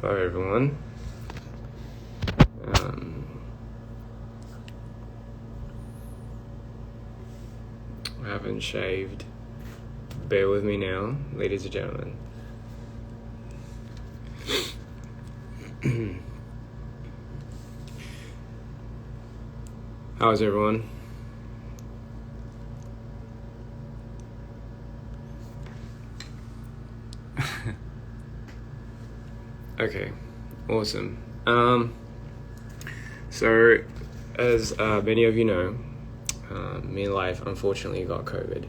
Hello everyone. I haven't shaved. Bear with me now, ladies and gentlemen. How's everyone? Okay, awesome. So as many of you know, me and Life unfortunately got COVID,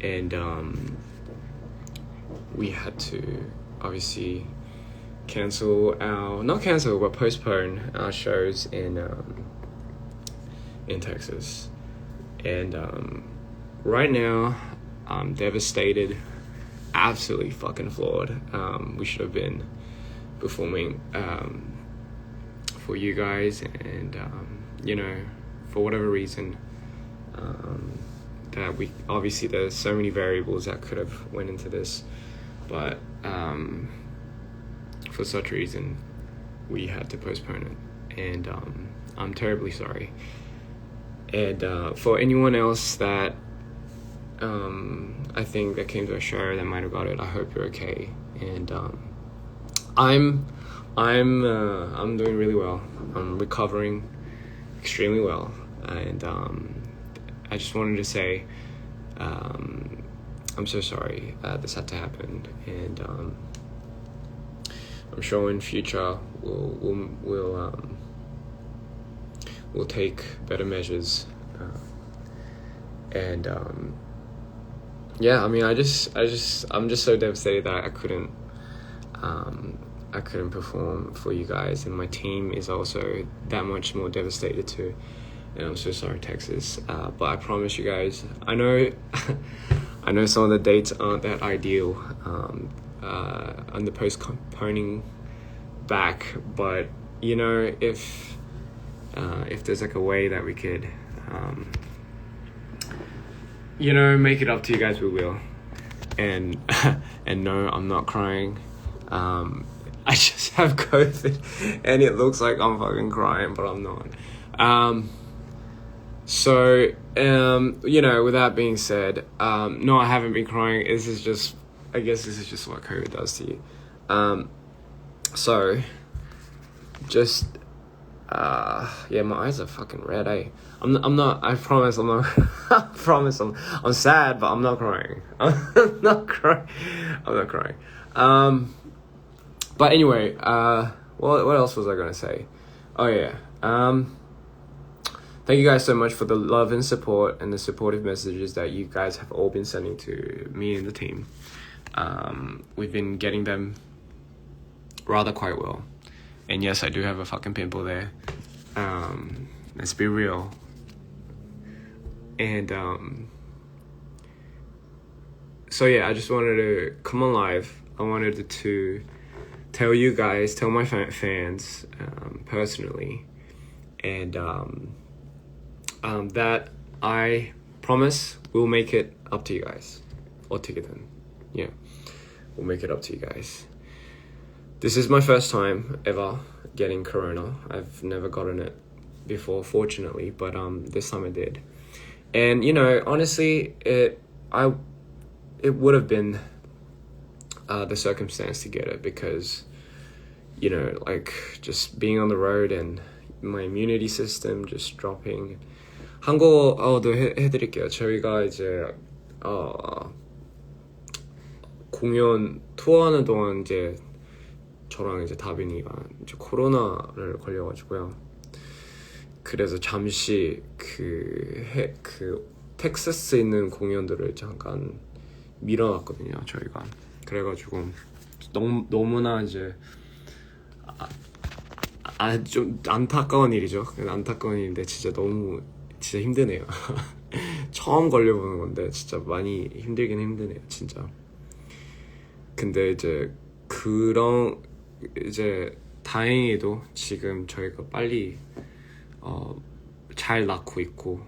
and we had to obviously postpone our shows in Texas. And right now I'm devastated, absolutely fucking floored. We should have been performing for you guys, and for whatever reason, that we obviously there's so many variables that could have went into this, but for such reason we had to postpone it, and I'm terribly sorry. And for anyone else that I think that came to a show that might have got it, I hope you're okay. And I'm doing really well. I'm recovering extremely well, and I just wanted to say I'm so sorry this had to happen, and I'm sure in future we'll take better measures, and yeah, I mean, I'm just so devastated that I couldn't perform for you guys, and my team is also that much more devastated too. And I'm so sorry, Texas. But I promise you guys, I know some of the dates aren't that ideal on the postponing back, but if there's like a way that we could make it up to you guys, we will. And no, I'm not crying. I just have COVID, and it looks like I'm fucking crying, but I'm not. So, with that being said, no, I haven't been crying. I guess this is just what COVID does to you. So, just, yeah, my eyes are fucking red, eh? I'm not, I promise I'm not, I promise I'm sad, but I'm not crying. I'm not crying. But anyway, what else was I gonna say? Oh yeah, thank you guys so much for the love and support and the supportive messages that you guys have all been sending to me and the team. We've been getting them rather quite well. And yes, I do have a fucking pimple there. Let's be real. And so yeah, I just wanted to come on live. I wanted to tell my fans personally, and that I promise we'll make it up to you guys. 어떻게든, yeah, we'll make it up to you guys. This is my first time ever getting corona. I've never gotten it before, fortunately, but this time I did. And honestly, it would have been the circumstance to get it, because like just being on the road and my immunity system just dropping. 한국어도 해드릴게요. 저희가 이제 공연 투어하는 동안 이제 저랑 이제 다빈이가 이제 코로나를 걸려가지고요. 그래서 잠시 그 텍사스에 있는 공연들을 잠깐 밀어놨거든요, 저희가. 그래가지고 너무나 이제 좀 안타까운 일이죠. 안타까운 일인데 진짜 힘드네요. 처음 걸려보는 건데 진짜 많이 힘들긴 힘드네요, 진짜. 근데 이제 다행히도 지금 저희가 빨리 잘 낫고 있고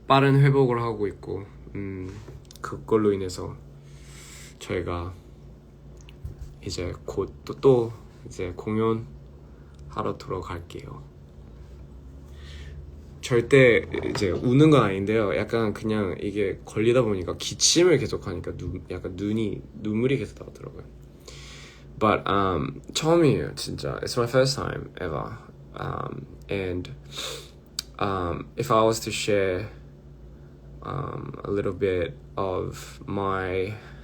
빠른 회복을 하고 있고, 그걸로 인해서 저희가 이제 곧 또 이제 공연 하러 들어갈게요. 절대 이제 우는 건 아닌데요. 약간 그냥 이게 걸리다 보니까 기침을 계속 하니까 약간 눈물이 계속 나오더라고요. But 처음이에요, 진짜. It's my first time ever. And if I was to share a little bit of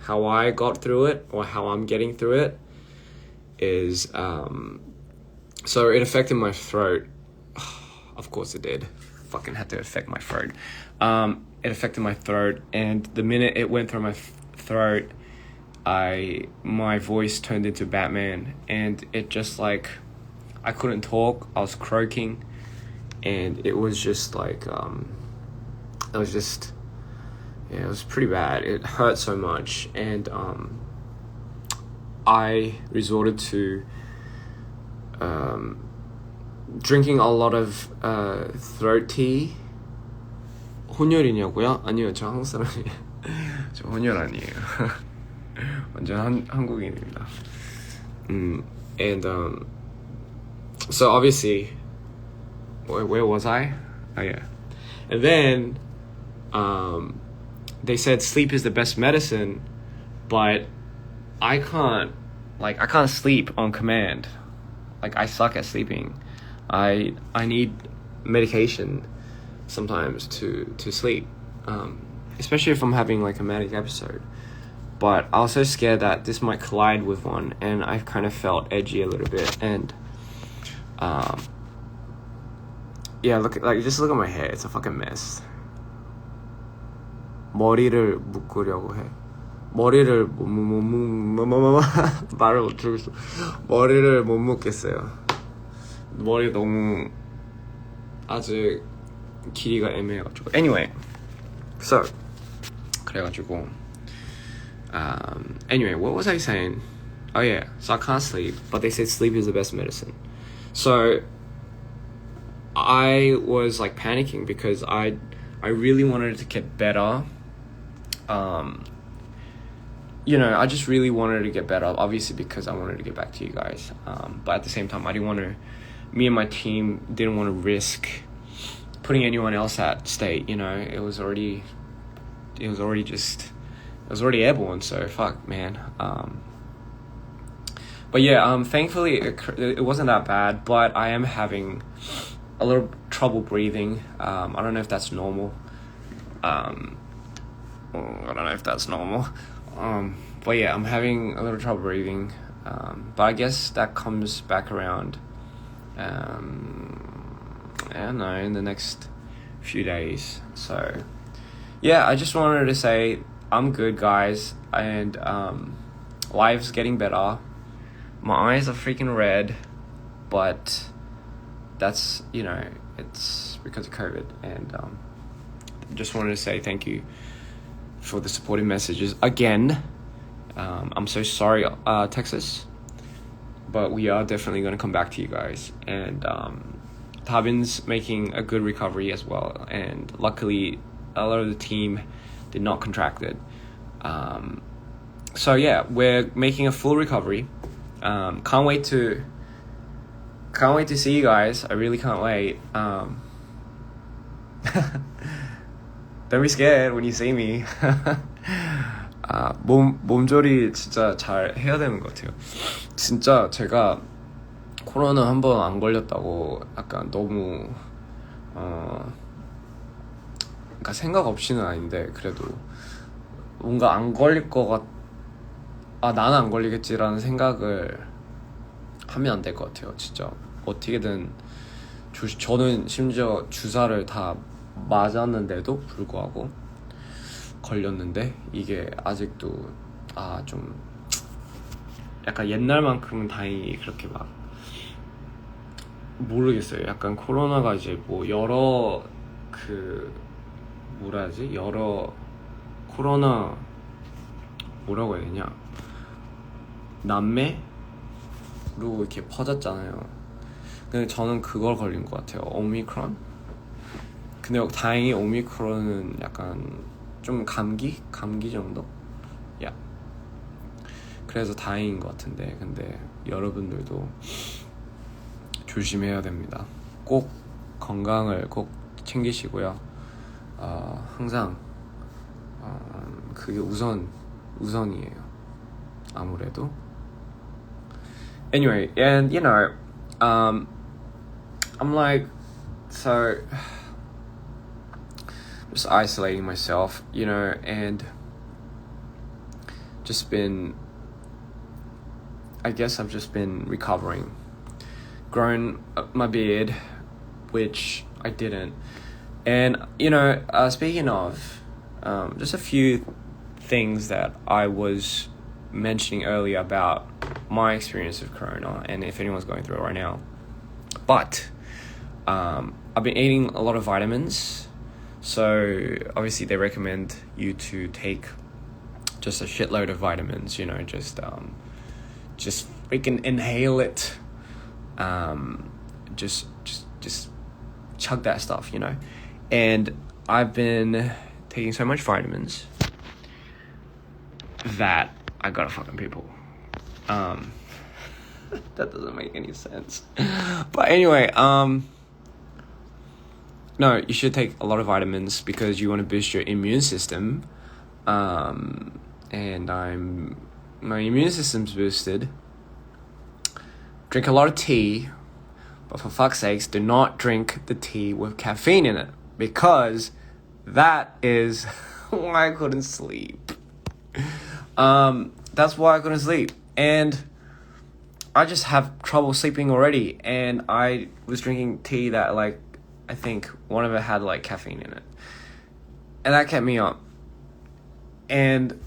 how I got through it or how I'm getting through it is so it affected my throat. Of course it did. Fucking had to affect my throat. It affected my throat, and the minute it went through my throat, my voice turned into Batman, and it just like I couldn't talk. I was croaking, and it was just like it was pretty bad. It hurt so much, and I resorted to drinking a lot of throat tea. 혼혈이냐고요? 아니요, 저 한국 사람이에요. 저 혼혈 아니에요. 완전 한국인입니다. And so obviously, where was I? Oh yeah. And then they said sleep is the best medicine, but I can't sleep on command. Like, I suck at sleeping. I need medication sometimes to sleep, especially if I'm having like a manic episode. But I was so scared that this might collide with one, and I kind of felt edgy a little bit. And yeah, just look at my hair. It's a fucking mess. 머리를 묶으려고 해. 머리를 말을 못 하겠어. 머리를 못 묶겠어요. 머리 너무 아직 길이가 애매해가지고. Anyway, so 그래가지고 anyway, what was I saying? Oh yeah, so I can't sleep, but they said sleep is the best medicine. So I was like panicking because I really wanted it to get better. You know, I just really wanted to get better, obviously because I wanted to get back to you guys. But at the same time, me and my team didn't want to risk putting anyone else at stake, you know. It was already airborne, so fuck, man. But yeah, thankfully it wasn't that bad, but I am having a little trouble breathing. I don't know if that's normal. But yeah, I'm having a little trouble breathing. But I guess that comes back around. I don't know, in the next few days. So yeah, I just wanted to say I'm good, guys, and life's getting better. My eyes are freaking red, but that's, you know, it's because of COVID. And just wanted to say thank you for the supportive messages again. I'm so sorry, Texas, but we are definitely going to come back to you guys. And Tabin's making a good recovery as well, and luckily a lot of the team did not contract it. So yeah, we're making a full recovery. Can't wait to see you guys. I really can't wait. Don't be scared when you see me. 몸조리 진짜 잘 해야 되는 것 같아요. 진짜 제가 코로나 한 번 안 걸렸다고 약간 너무 그러니까 생각 없이는 아닌데 그래도 뭔가 안 걸릴 것 나는 안 걸리겠지라는 생각을 하면 안 될 것 같아요. 진짜 어떻게든 저는 심지어 주사를 다 맞았는데도 불구하고 걸렸는데 이게 아직도 좀 약간 옛날만큼은 다행히 그렇게 막 모르겠어요. 약간 코로나가 이제 뭐 여러 여러 코로나 뭐라고 해야 되냐, 남매로 이렇게 퍼졌잖아요. 근데 저는 그걸 걸린 것 같아요. 오미크론. 근데 다행히 오미크론은 약간 좀 감기 정도? 야. 그래서 다행인 것 같은데 근데 여러분들도 조심해야 됩니다. 꼭 건강을 꼭 챙기시고요. 항상 그게 우선이에요. 아무래도. Anyway, and you know, I'm like so just isolating myself, you know, and I guess I've just been recovering. Grown my beard, which I didn't. And, you know, speaking of, just a few things that I was mentioning earlier about my experience with Corona, and if anyone's going through it right now. But, I've been eating a lot of vitamins, so obviously they recommend you to take just a shitload of vitamins, you know, just freaking inhale it. Just chug that stuff, you know. And I've been taking so much vitamins that I got a fucking pimple. That doesn't make any sense. But anyway, no, you should take a lot of vitamins because you want to boost your immune system. And my immune system's boosted. Drink a lot of tea, but for fuck's sakes, do not drink the tea with caffeine in it, because that is why I couldn't sleep. That's why I couldn't sleep, and I just have trouble sleeping already, and I was drinking tea that, like, I think one of it had, like, caffeine in it, and that kept me up, and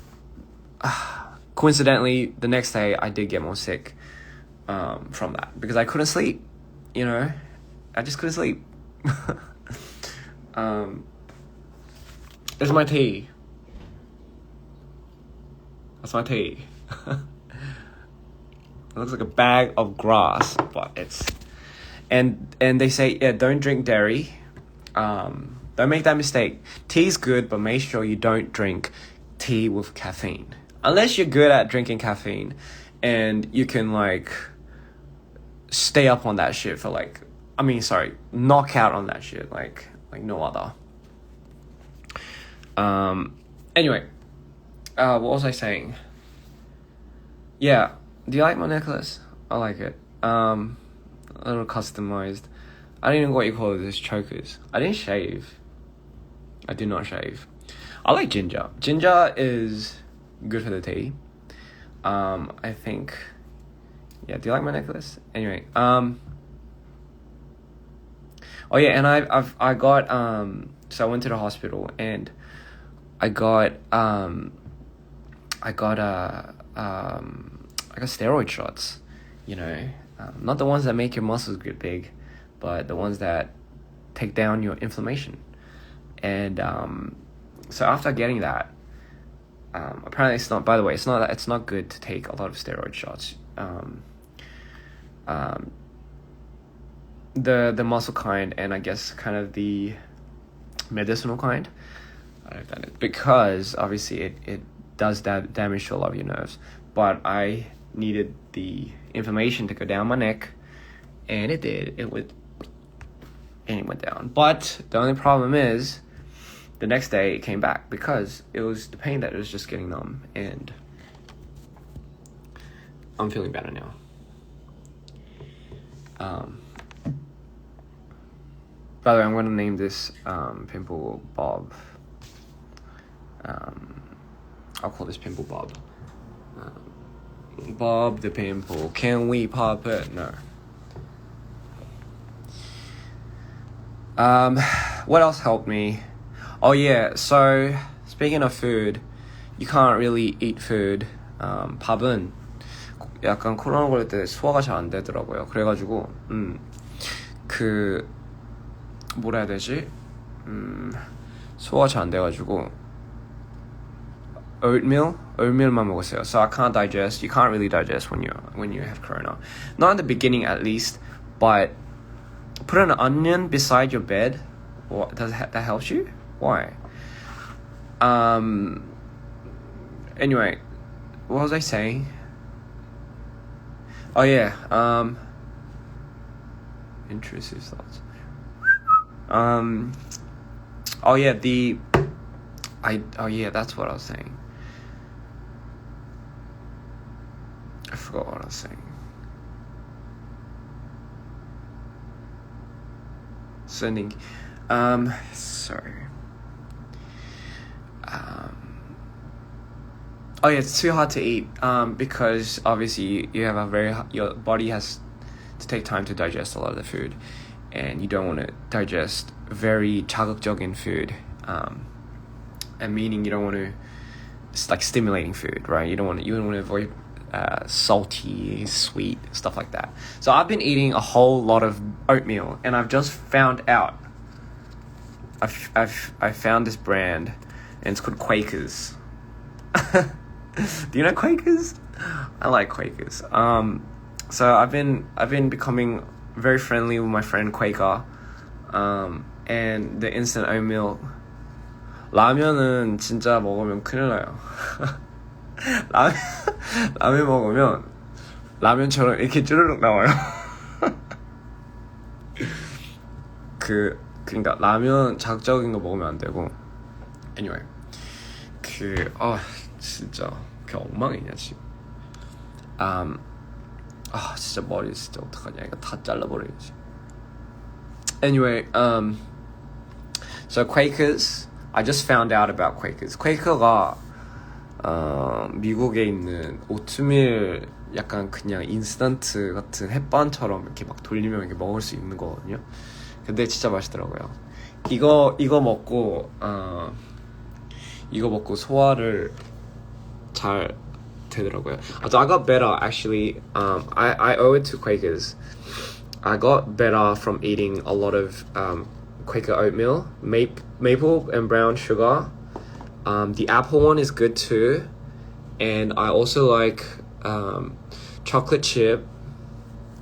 coincidentally, the next day, I did get more sick from that, because I couldn't sleep, you know, I just couldn't sleep. There's my tea. That's my tea. It looks like a bag of grass, but it's... And they say, yeah, don't drink dairy. Don't make that mistake. Tea's good, but make sure you don't drink tea with caffeine. Unless you're good at drinking caffeine and you can, like, stay up on that shit for, like... knock out on that shit like no other. Anyway, what was I saying? Yeah, do you like my necklace? I like it. A little customized. I don't even know what you call it, these chokers. I didn't shave. I did not shave. I like ginger. Ginger is good for the tea. I think... Yeah, do you like my necklace? Anyway, oh yeah, and I got so I went to the hospital and I got steroid shots, you know, not the ones that make your muscles get big, but the ones that take down your inflammation. And so after getting that, apparently it's not good to take a lot of steroid shots. The muscle kind, and I guess kind of the medicinal kind, I've done it because obviously it does damage to a lot of your nerves, but I needed the inflammation to go down my neck, and it did. It went down, but the only problem is the next day it came back because it was the pain that it was just getting numb, and I'm feeling better now. By the way, I'm going to name this pimple Bob. I'll call this pimple Bob. Bob the pimple, can we pop it? No. What else helped me? Oh yeah, so speaking of food, you can't really eat food. 밥은 약간 코로나 걸릴 때 소화가 잘 안 되더라고요. 그래가지고 뭐라 해야 되지? 소화가 잘 안 돼가지고 oatmeal만 먹었어요. So I can't digest. You can't really digest when you have corona. Not in the beginning, at least. But put an onion beside your bed. What that helps you? Why? Anyway, what was I saying? Oh yeah. Intrusive thoughts. Oh yeah. Oh yeah. That's what I was saying. I forgot what I was saying. Sending. Sorry. Oh yeah, it's too hard to eat. Because obviously you have your body has to take time to digest a lot of the food, and you don't want to digest very 자극적인 food. And meaning you don't want to, it's like stimulating food, right? You don't want to avoid salty, sweet stuff like that. So I've been eating a whole lot of oatmeal, and I've just found out. I found this brand, and it's called Quakers. Do you know Quakers? I like Quakers. So I've been becoming very friendly with my friend Quaker. And the instant oatmeal. 라면은 진짜 먹으면 큰일 나요. 라면 먹으면 라면처럼 이렇게 쭈르륵 나와요. 그러니까 라면 자극적인 거 먹으면 안 되고. Anyway, 진짜 엉망이냐 지금. 진짜 머리 진짜 어떡하냐, 이거 다 잘라버려야지. Anyway, so Quakers, I just found out about Quakers. Quaker가 미국에 있는 오트밀 약간 그냥 인스턴트 같은 햇반처럼 이렇게 막 돌리면 이렇게 먹을 수 있는 거거든요. 근데 진짜 맛있더라고요. 이거 먹고 소화를 잘 되더라고요. So I got better actually. I owe it to Quakers. I got better from eating a lot of Quaker oatmeal, maple and brown sugar. The apple one is good too, and I also like chocolate chip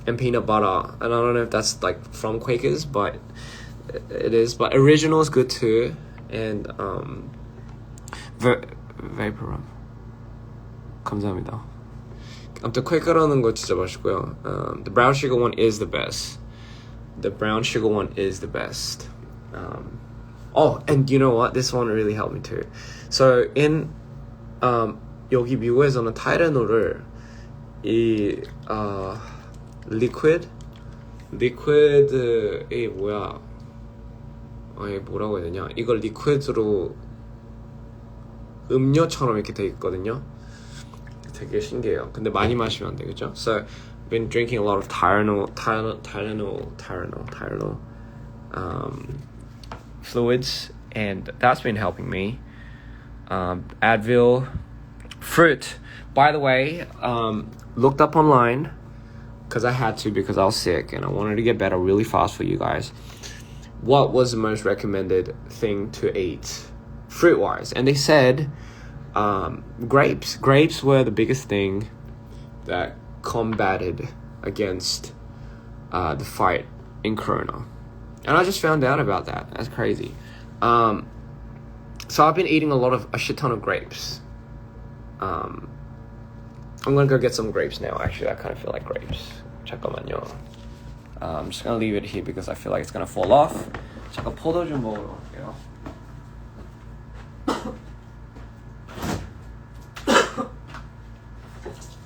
and peanut butter. And I don't know if that's like from Quakers, but it is. But original is good too, and vapor rum. 감사합니다. 아무튼 퀘이커라는 거 진짜 맛있고요. The brown sugar one is the best. And you know what? This one really helped me too. So in 여기 미국에서는 타이레놀을 리퀴드 뭐야? 뭐라고 해야 되냐? 이걸 리퀴드로 음료처럼 이렇게 돼 있거든요. 되게 신기해요. 근데 많이 마시면 안 되겠죠? So I've been drinking a lot of Tylenol fluids, and that's been helping me. Advil, fruit. By the way, looked up online because I had to, because I was sick and I wanted to get better really fast for you guys. What was the most recommended thing to eat fruit-wise? And they said grapes. Grapes were the biggest thing that combated against the fight in Corona. And I just found out about that. That's crazy. So I've been eating a shit ton of grapes. I'm gonna go get some grapes now. Actually, I kind of feel like grapes. 잠깐만요. I'm just gonna leave it here because I feel like it's gonna fall off. 잠깐 포도 좀 먹으러 갈게요.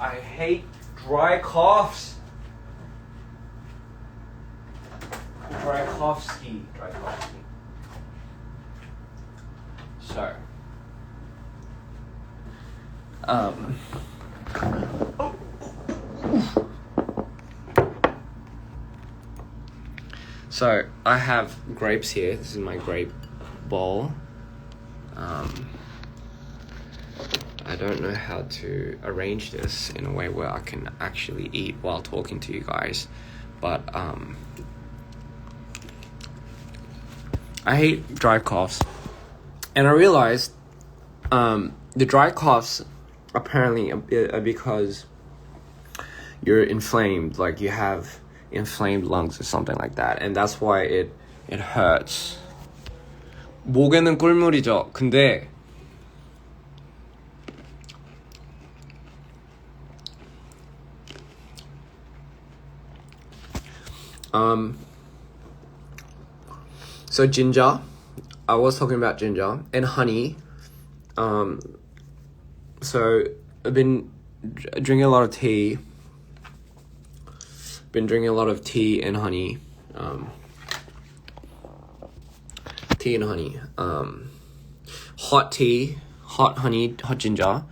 I hate dry coughs. Dry cough ski. So, so I have grapes here. This is my grape bowl. I don't know how to arrange this in a way where I can actually eat while talking to you guys, but I hate dry coughs, and I realized the dry coughs apparently are because you're inflamed, like you have inflamed lungs or something like that, and that's why it hurts. 목에는 꿀물이죠. 근데 So ginger, I was talking about ginger and honey. So I've been drinking a lot of tea. Been drinking a lot of tea and honey. Tea and honey. Hot tea, hot honey, hot ginger,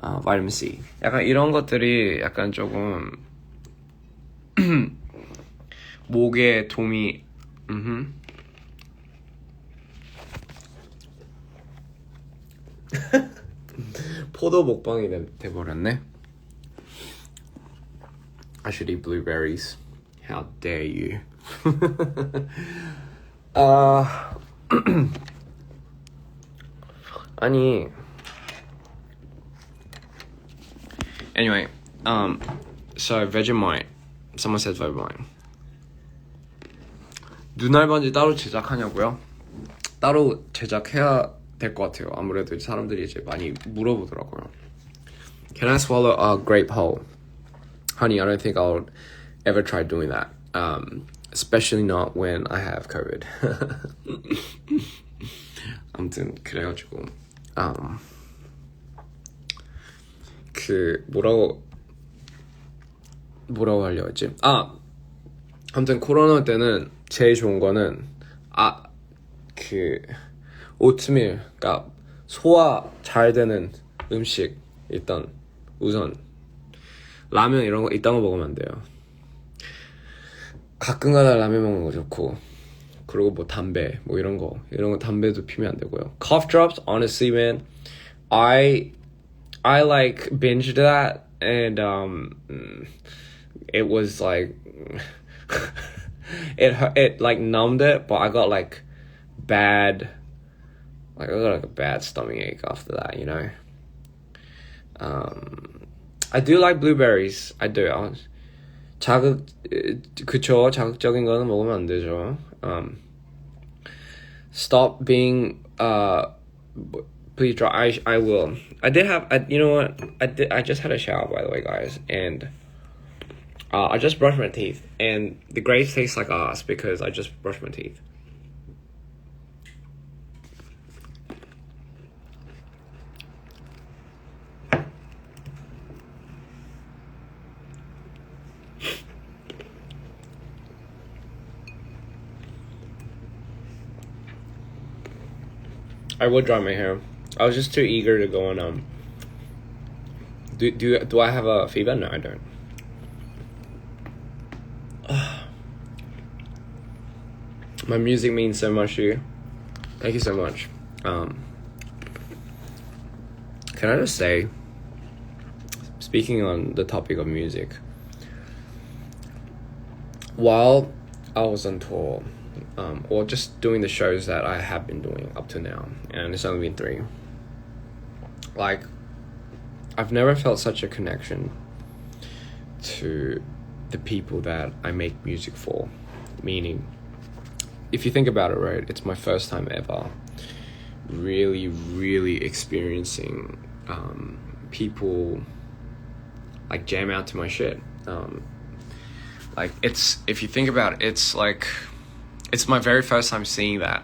vitamin C. 약간 이런 것들이 약간 조금 목에 도움이. 포도 먹방이 돼버렸네. I should eat blueberries. How dare you? 아니. Anyway, so Vegemite. Someone said Vegemite. 눈알 반지 따로 제작하냐고요? 따로 제작해야 될 것 같아요. 아무래도 사람들이 이제 많이 물어보더라고요. Can I swallow a grape whole? Honey, I don't think I'll ever try doing that. Especially not when I have COVID. 아무튼 그래가지고 뭐라고 하려 했지? 아무튼 코로나 때는 제일 좋은 거는 오트밀, 그러니까 소화 잘 되는 음식 일단 우선 라면 이런 거 이딴 거 먹으면 안 돼요. 가끔가다 라면 먹는 거 좋고 그리고 뭐 담배 뭐 이런 거 담배도 피면 안 되고요. Cough drops, honestly, man, I like binged that and it was like it like numbed it, but I got like I got a bad stomach ache after that, you know. I do like blueberries. I do. 그쵸. 자극적인 거는 먹으면 안 되죠. Stop being please dry. I will. You know what? I just had a shower, by the way, guys, and I just brushed my teeth, and the grapes taste like ass because I just brushed my teeth. I will dry my hair. I was just too eager to go on. Do I have a fever? No, I don't. My music means so much to you. Thank you so much. Can I just say, speaking on the topic of music, while I was on tour, or just doing the shows that I have been doing up to now, and it's only been 3, like, I've never felt such a connection to the people that I make music for. Meaning, if you think about it, right, it's my first time ever really, really experiencing people like jam out to my shit. Like, if you think about it, it's like, it's my very first time seeing that.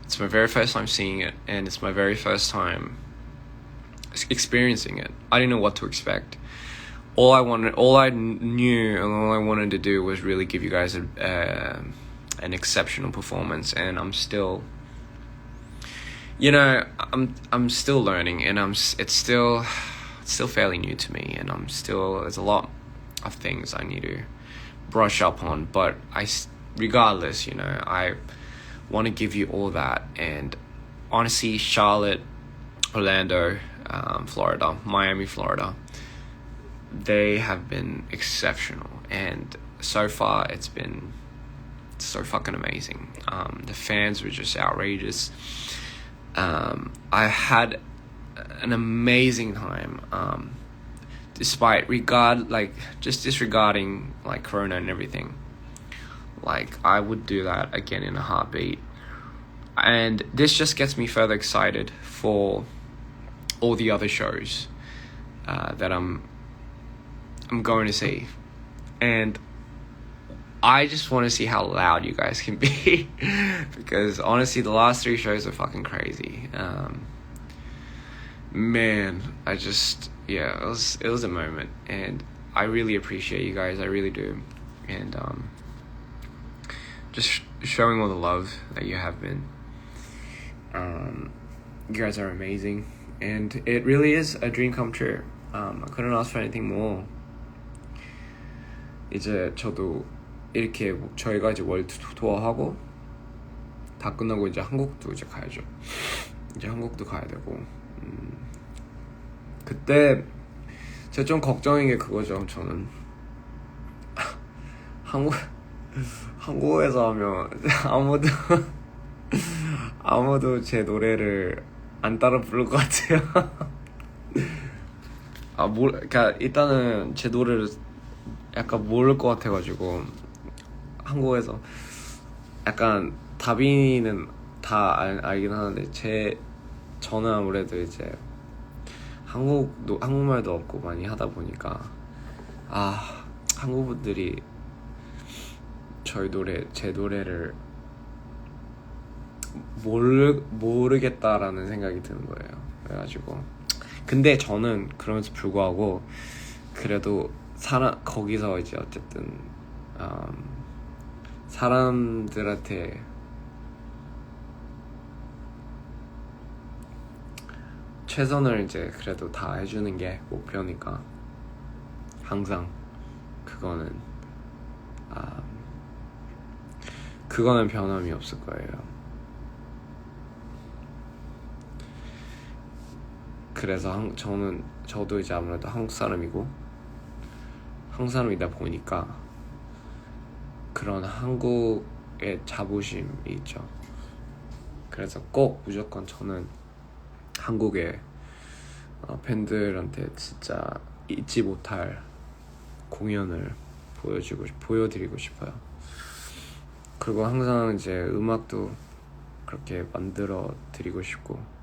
It's my very first time seeing it, and it's my very first time experiencing it. I didn't know what to expect. All I knew, and all I wanted to do was really give you guys an exceptional performance. And I'm still, I'm still learning, and it's still fairly new to me, and there's a lot of things I need to brush up on. But regardless, I want to give you all that. And honestly, Charlotte, Orlando, Florida, Miami, Florida, they have been exceptional, and so far it's been so fucking amazing. The fans were just outrageous. I had an amazing time, despite disregarding like Corona and everything. Like, I would do that again in a heartbeat, and this just gets me further excited for all the other shows that I'm going to see. And I just want to see how loud you guys can be because honestly the last 3 shows are fucking crazy. Man, I just it was a moment, and I really appreciate you guys. I really do. And just showing all the love that you have been. You guys are amazing, and it really is a dream come true. I couldn't ask for anything more. 이제 저도 이렇게 저희가 이제 월드 투어하고 다 끝나고 이제 한국도 이제 가야죠. 이제 한국도 가야 되고 그때 제가 좀 걱정인 게 그거죠. 저는 한국에서 하면 아무도 제 노래를 안 따라 부를 것 같아요. 그러니까 일단은 제 노래를 약간 모를 것 같아가지고 한국에서 약간 다빈이는 다 알긴 하는데 저는 아무래도 이제 한국말도 없고 많이 하다 보니까 한국 분들이 제 노래를 모르겠다라는 생각이 드는 거예요. 그래가지고 근데 저는 그러면서 불구하고 그래도 거기서 이제 어쨌든 사람들한테 최선을 이제 그래도 다 해주는 게 목표니까 항상 그거는 변함이 없을 거예요. 그래서 저도 이제 아무래도 한국 사람이다 보니까 그런 한국의 자부심이 있죠. 그래서 꼭 무조건 저는 한국의 팬들한테 진짜 잊지 못할 공연을 보여드리고 싶어요. 그리고 항상 이제 음악도 그렇게 만들어 드리고 싶고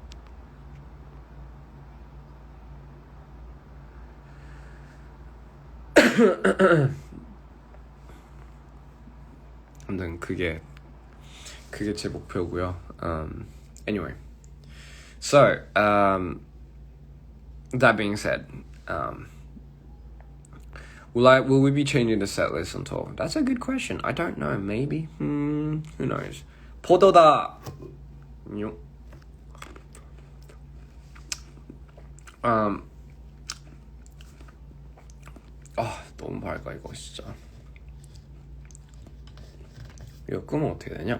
아무튼 그게 제 목표고요. Anyway, so that being said, will we be changing the set list on tour? That's a good question. I don't know. Maybe. Who knows? 포도다. 너무 밝아 이거 진짜. 이거 끄면 어떻게 되냐?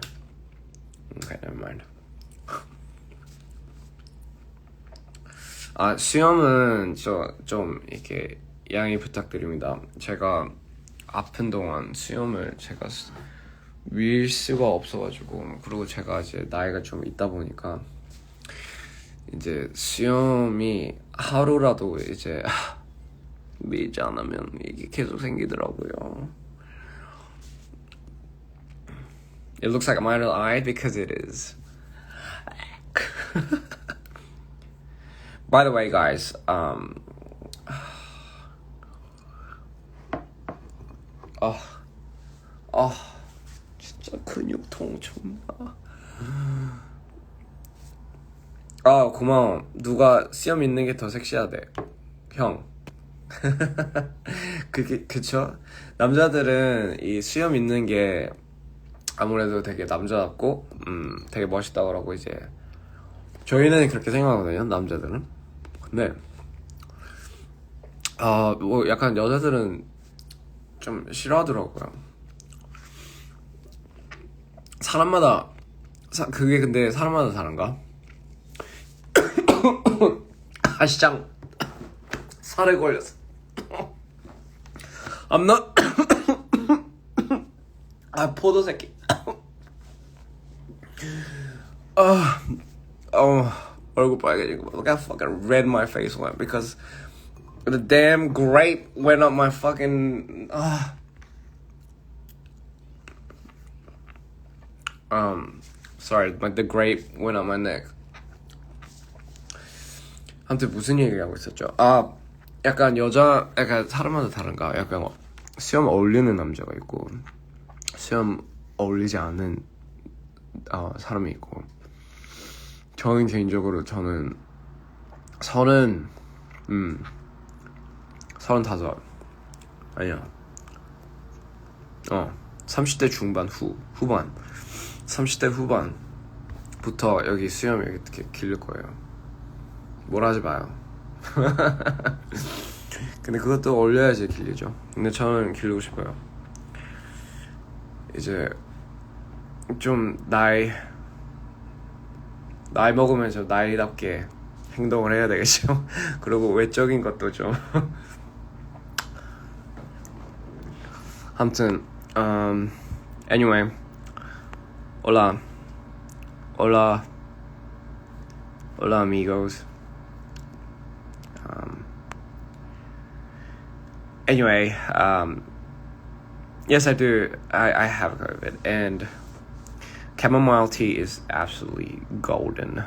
Okay, never mind. 수염은 좀 이렇게 양해 부탁드립니다. 제가 아픈 동안 수염을 제가 밀 수가 없어가지고, 그리고 제가 이제 나이가 좀 있다 보니까 이제 수염이 하루라도 이제 밀지 않으면 이게 계속 생기더라고요. It looks like I'm idle-eyed because it is. By the way, guys, 진짜 근육통 존나. 고마워. 누가 수염 있는 게 더 섹시하대. 형. 그쵸? 남자들은 이 수염 있는 게 아무래도 되게 남자답고 되게 멋있다고 그러고 이제 저희는 그렇게 생각하거든요, 남자들은. 근데 뭐 약간 여자들은 좀 싫어하더라고요. 사람마다 그게 근데 사람마다 다른가? 시장 살에 걸렸어. I'm not. 포도 새끼. 얼굴 빨개진 거. Look how fucking red my face went because the damn grape went up my fucking. Sorry, like the grape went up my neck. 아무튼 무슨 얘기를 하고 있었죠? 약간 사람마다 다른가? 약간 수염 어울리는 남자가 있고 수염 어울리지 않는 사람이 있고, 저는 개인적으로 저는 35 아니야 30대 중반 후반 30대 후반부터 여기 수염이 이렇게 길릴 거예요. 뭐라 하지 마요. 근데 그것도 올려야지 길리죠. 근데 저는 기르고 싶어요. 이제 좀 나이 먹으면서 나이답게 행동을 해야 되겠죠. 그리고 외적인 것도 좀 아무튼 anyway, hola amigos. Anyway, yes, I do. I have COVID, and chamomile tea is absolutely golden.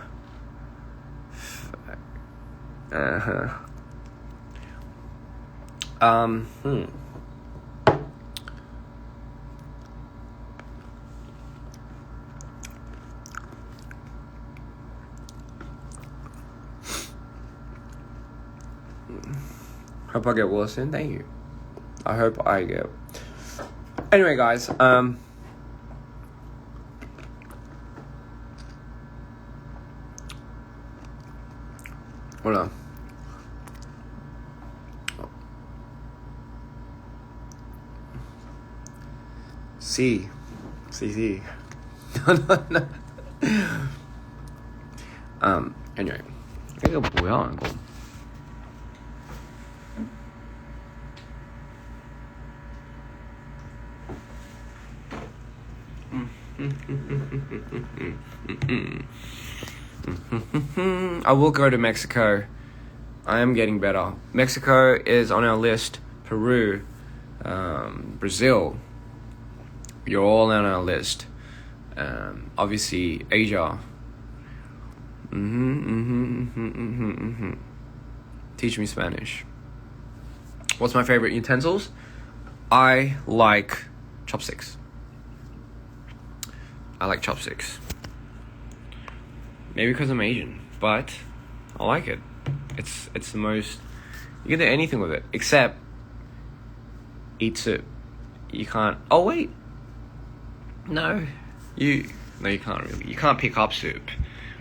Hope I get well soon. Thank you. I hope I get. Anyway, guys. Hola. Sí. No. Anyway. 이거 뭐야 이거? I will go to Mexico. I am getting better. Mexico is on our list. Peru, Brazil. You're all on our list. Obviously, Asia. Teach me Spanish. What's my favorite utensils? I like chopsticks. Maybe because I'm Asian, but I like it. It's the most. You can do anything with it except eat soup. You can't. Oh wait, no, you can't really. You can't pick up soup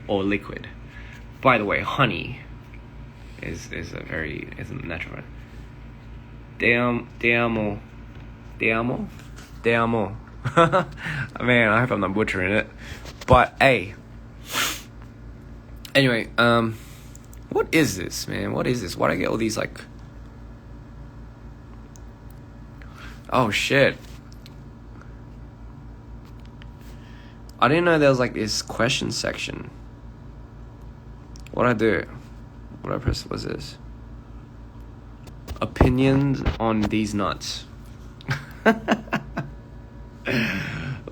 or liquid. By the way, honey is a natural. Te amo. Man, I hope I'm not butchering it. But hey. Anyway, what is this, man? What is this? Why'd I get all these like? Oh shit. I didn't know there was like this question section. What'd I do? What I press was this? Opinions on these nuts.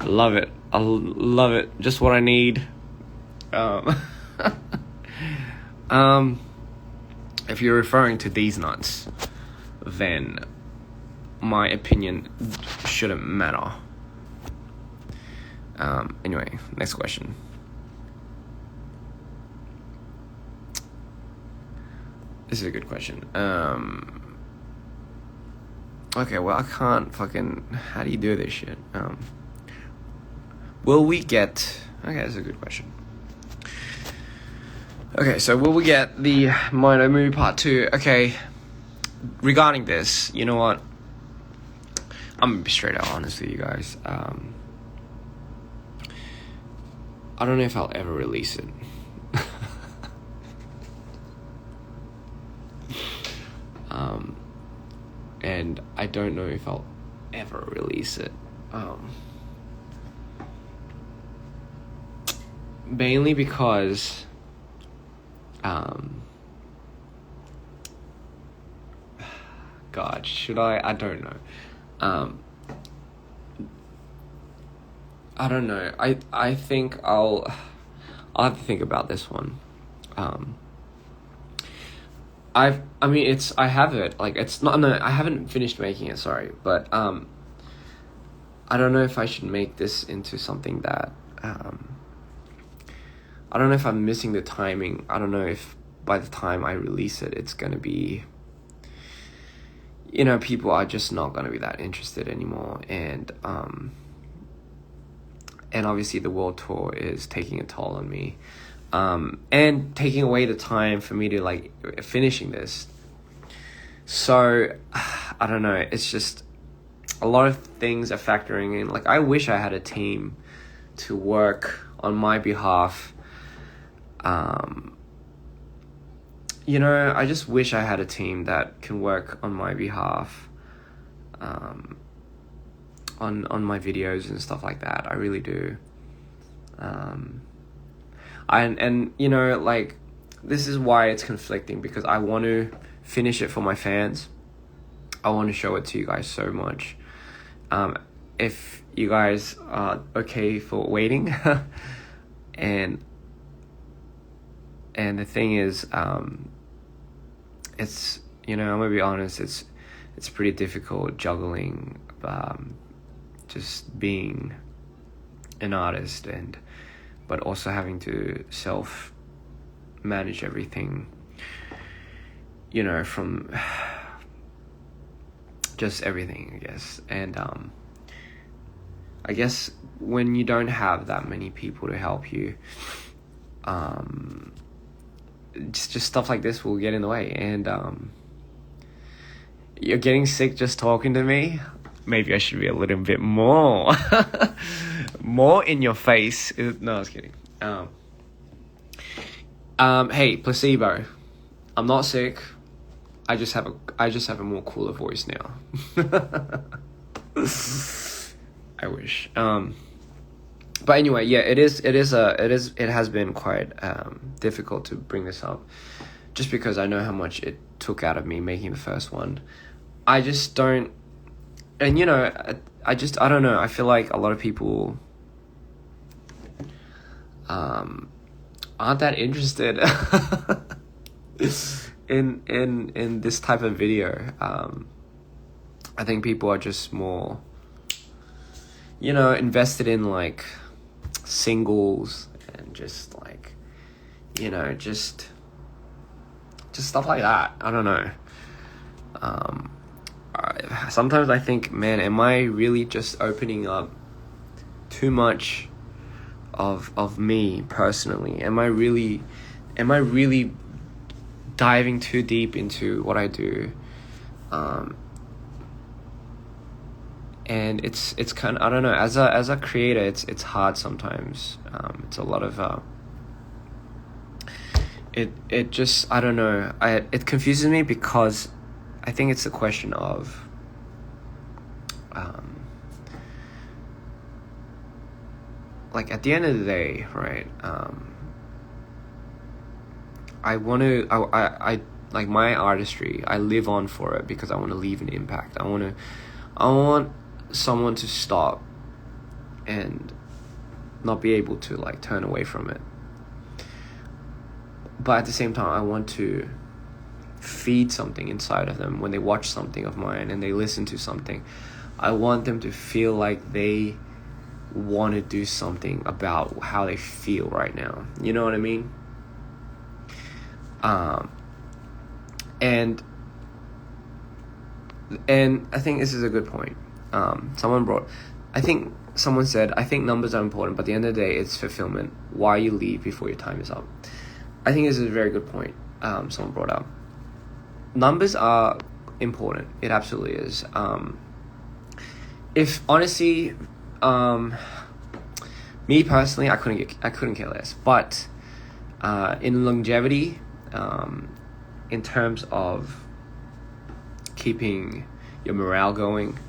Love it. I love it. Just what I need. If you're referring to these nuts, then my opinion shouldn't matter. Anyway, next question. This is a good question. Okay, well, I can't fucking... How do you do this shit? Will we get... Okay, that's a good question. Okay, so will we get the Mono movie part 2? Okay, regarding this, you know what? I'm gonna be straight out honest with you guys. I don't know if I'll ever release it. And I don't know if I'll ever release it. Mainly because God, should I don't know. I don't know. I think I'll have to think about this one. I have it. Like, it's not. No, I haven't finished making it. Sorry, but I I don't know if I should make this into something that I don't know if I'm missing the timing. I don't know if by the time I release it, it's gonna be, people are just not gonna be that interested anymore. And obviously the world tour is taking a toll on me, and taking away the time for me to like finishing this. So I don't know. It's just a lot of things are factoring in. Like, I wish I had a team to work on my behalf. I just wish I had a team that can work on my behalf, on my videos and stuff like that. I really do. Like, this is why it's conflicting, because I want to finish it for my fans. I want to show it to you guys so much. If you guys are okay for waiting, and the thing is, it's, I'm gonna be honest, it's pretty difficult juggling, just being an artist but also having to self-manage everything, from just everything, I guess. And I guess when you don't have that many people to help you, just stuff like this will get in the way. And you're getting sick just talking to me. Maybe I should be a little bit more more in your face. No, I was kidding. Hey, placebo, I'm not sick. I just have a more cooler voice now. I wish. But anyway, yeah, it has been quite difficult to bring this up, just because I know how much it took out of me making the first one. I just don't, and I don't know. I feel like a lot of people aren't that interested in this type of video. I think people are just more, invested in like singles and just like, just stuff like that. I don't know. Sometimes I think, man, am I really just opening up too much of me personally? Am I really diving too deep into what I do? And it's kind of, I don't know, as a creator, it's hard sometimes. It's a lot of it just, I don't know, it confuses me, because I think it's a question of like, at the end of the day, right, I want to, I like my artistry, I live on for it because I want to leave an impact. I want someone to stop and not be able to like turn away from it. But at the same time, I want to feed something inside of them when they watch something of mine and they listen to something. I want them to feel like they want to do something about how they feel right now. You know what I mean? And I think this is a good point. Someone said, I think numbers are important, but at the end of the day, it's fulfillment. Why you leave before your time is up. I think this is a very good point. Someone brought up. Numbers are important. It absolutely is. If honestly, me personally, I couldn't care less. But in longevity, in terms of keeping your morale going,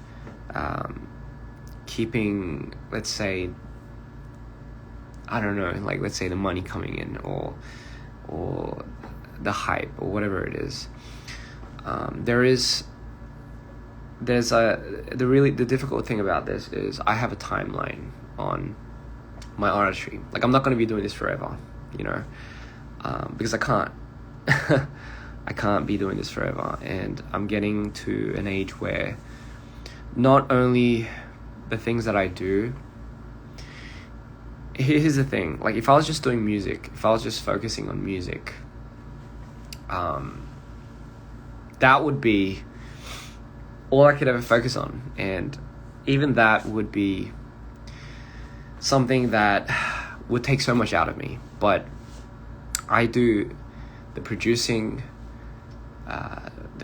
keeping, let's say, I don't know, like, let's say the money coming in, or the hype, or whatever it is. The difficult thing about this is I have a timeline on my artistry. Like, I'm not going to be doing this forever, because I can't. I can't be doing this forever, and I'm getting to an age where not only the things that I do, here's the thing. Like, if I was just doing music, if I was just focusing on music, that would be all I could ever focus on. And even that would be something that would take so much out of me. But I do the producing,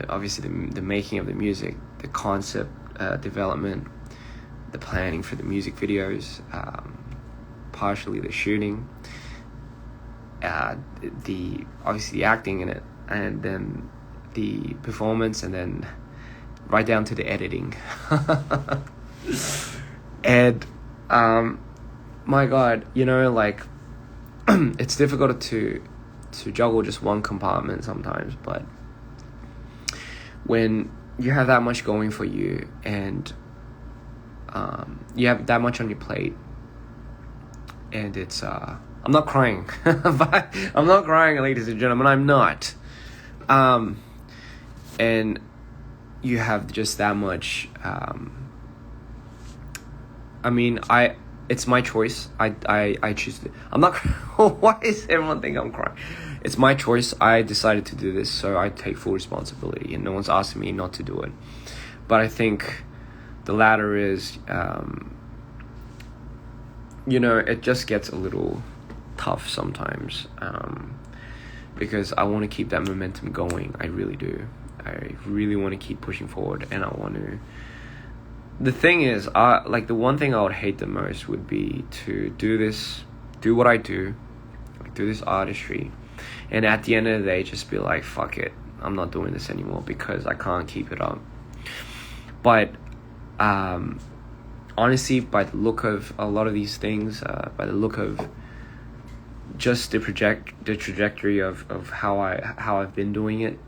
obviously the making of the music, the concept development, the planning for the music videos, partially the shooting, obviously the acting in it, and then the performance, and then right down to the editing. And my God, like it's difficult to juggle just one compartment sometimes, but when you have that much going for you, and you have that much on your plate, and it's I'm not crying, but I'm not crying, ladies and gentlemen, I'm not. And you have just that much. It's my choice. I choose to. I'm not. Why is everyone think I'm crying? It's my choice. I decided to do this, so I take full responsibility, and no one's asking me not to do it. But I think the latter is, it just gets a little tough sometimes, because I want to keep that momentum going. I really do. I really want to keep pushing forward, and I want to. The thing is, the one thing I would hate the most would be to do what I do, like do this artistry, and at the end of the day, just be like, fuck it, I'm not doing this anymore because I can't keep it up. But honestly, by the look of a lot of these things, by the look of just the trajectory of how I've been doing it,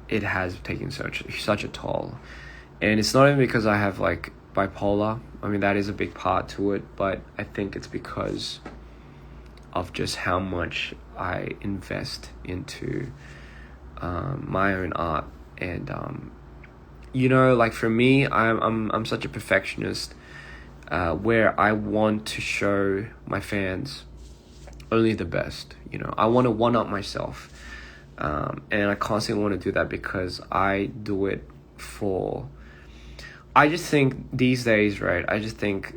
it has taken such a toll. And it's not even because I have like bipolar. I mean, that is a big part to it, but I think it's because of just how much I invest into my own art. And like for me, I'm such a perfectionist, where I want to show my fans only the best. I want to one up myself. And I constantly want to do that because I do it I just think these days, right? I just think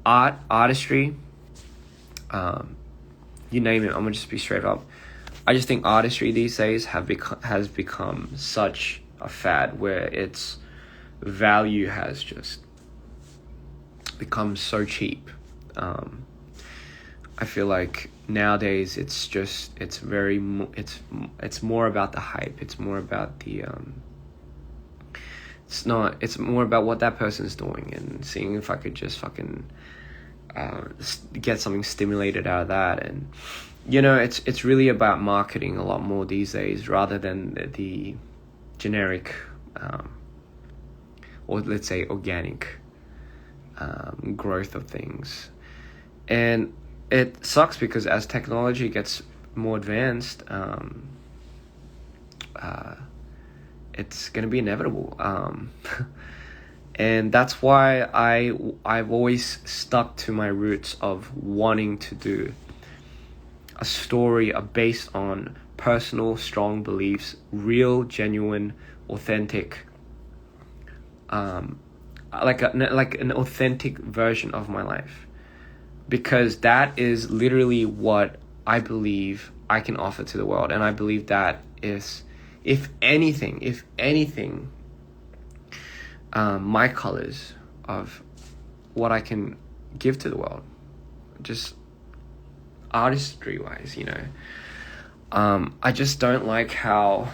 artistry, you name it, I'm gonna just be straight up. I just think artistry these days has become such a fad where its value has just become so cheap. I feel like nowadays it's more about the hype. It's more about it's more about what that person's doing and seeing if I could just fucking get something stimulated out of that. And it's really about marketing a lot more these days rather than the generic or let's say organic growth of things. And it sucks because as technology gets more advanced, it's going to be inevitable. And that's why I've always stuck to my roots of wanting to do a story based on personal, strong beliefs, real, genuine, authentic, like an authentic version of my life. Because that is literally what I believe I can offer to the world. And I believe that is, if anything, my colors of what I can give to the world, just artistry wise, I just don't like how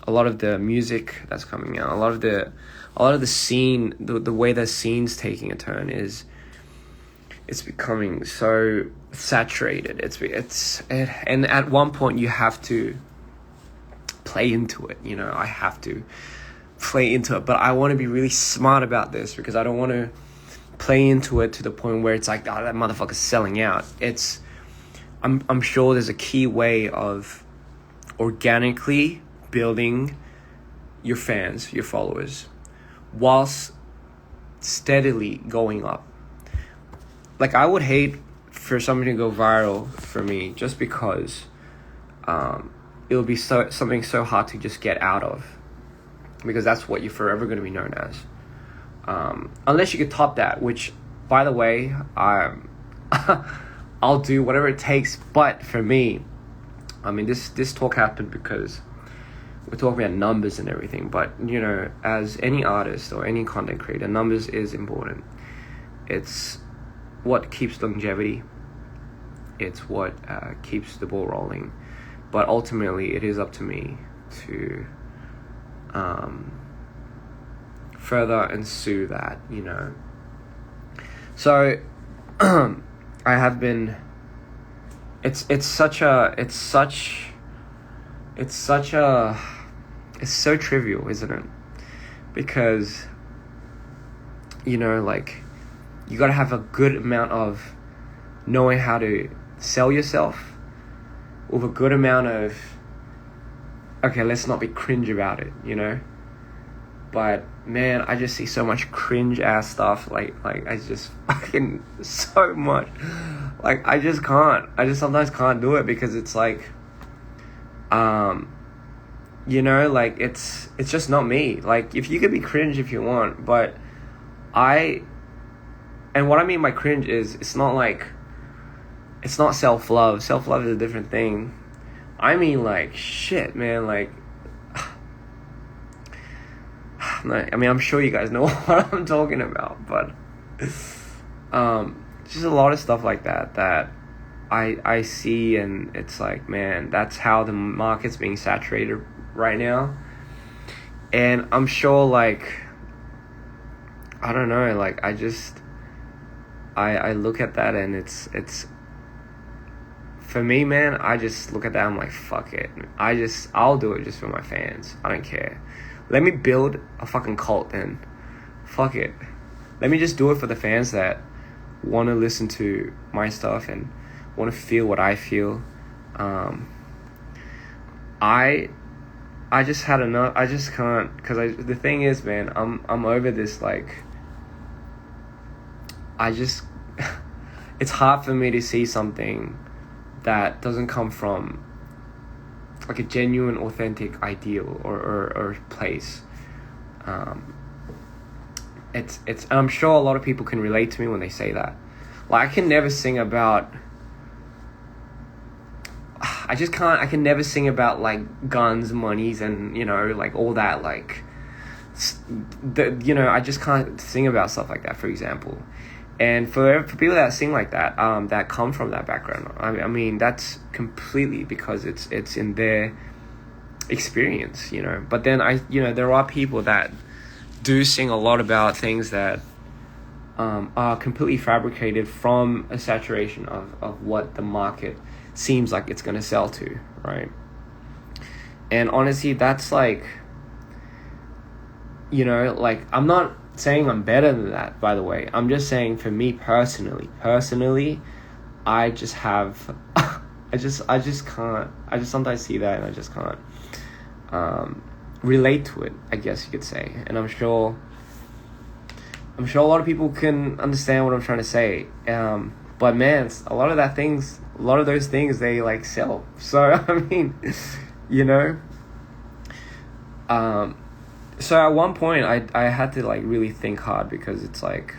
a lot of the music that's coming out, a lot of the scene, the way the scene's taking a turn is, it's becoming so saturated. And at one point you have to play into it. I have to play into it, but I want to be really smart about this because I don't want to play into it to the point where it's like, oh, that motherfucker's selling out. I'm sure there's a key way of organically building your fans, your followers, whilst steadily going up. Like, I would hate for something to go viral for me just because it would be something so hard to just get out of, because that's what you're forever going to be known as. Unless you could top that, which, by the way, I'll do whatever it takes. But for me, I mean, this talk happened because we're talking about numbers and everything. But, you know, as any artist or any content creator, numbers is important. It's what keeps longevity. It's what keeps the ball rolling. But ultimately, it is up to me to further ensue that, you know. So I have been. It's so trivial, isn't it? Because, you know, like, you gotta have a good amount of knowing how to sell yourself, with a good amount of, okay, let's not be cringe about it, you know. But man, I just see so much cringe ass stuff. Like I just fucking so much. Like, I just sometimes can't do it, because it's like, you know, like, it's just not me. Like, if you could be cringe if you want, but and what I mean by cringe is, it's not self-love. Self-love is a different thing. I mean, like, shit, man, like, I mean, I'm sure you guys know what I'm talking about, but just a lot of stuff like that I see, and it's like, man, that's how the market's being saturated right now. And I'm sure, like, I don't know, like, I look at that, and it's for me, man, I just look at that, I'm like, fuck it. I'll do it just for my fans. I don't care. Let me build a fucking cult then. Fuck it. Let me just do it for the fans that want to listen to my stuff and want to feel what I feel. I just had enough. I just can't, because the thing is, man, I'm over this, like, it's hard for me to see something that doesn't come from, like, a genuine, authentic ideal or place. It's I'm sure a lot of people can relate to me when they say that. Like, I can never sing about, I can never sing about, like, guns, monies, and, you know, like, all that, like, you know, I just can't sing about stuff like that, for example. And for people that sing like that, that come from that background, I mean, that's completely because it's in their experience, you know. But then there are people that do sing a lot about things that are completely fabricated from a saturation of what the market seems like it's going to sell to, right? And honestly, that's like, you know, like, I'm not saying I'm better than that, by the way. I'm just saying, for me personally, I just have, I just can't, I just sometimes see that and I just can't relate to it, I guess you could say. And I'm sure a lot of people can understand what I'm trying to say. But man, a lot of those things, they, like, sell. So, I mean, you know, so at one point I had to, like, really think hard, because it's like,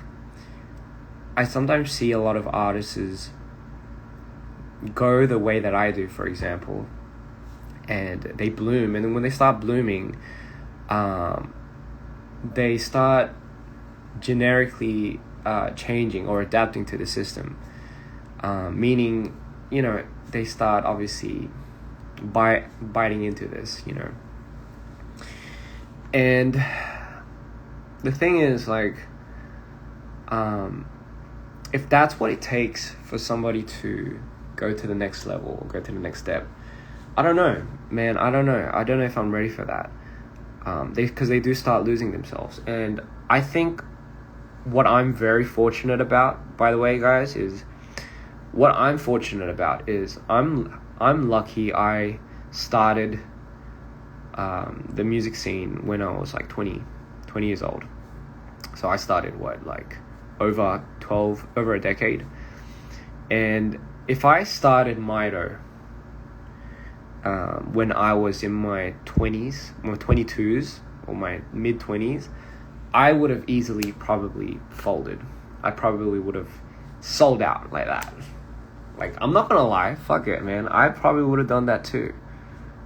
I sometimes see a lot of artists go the way that I do, for example, and they bloom, and then when they start blooming, they start generically changing or adapting to the system, meaning, you know, they start obviously biting into this, you know. And the thing is, like, if that's what it takes for somebody to go to the next level or go to the next step, I don't know, man. I don't know if I'm ready for that. Because they do start losing themselves. And I think what I'm very fortunate about, by the way, guys, is I'm lucky I started the music scene when I was like 20 years old. So I started over a decade. And if I started Mito when I was in my 20s, my 22s, or my mid-20s, I would have easily probably folded. I probably would have sold out like that. Like, I'm not gonna lie, fuck it, man. I probably would have done that too.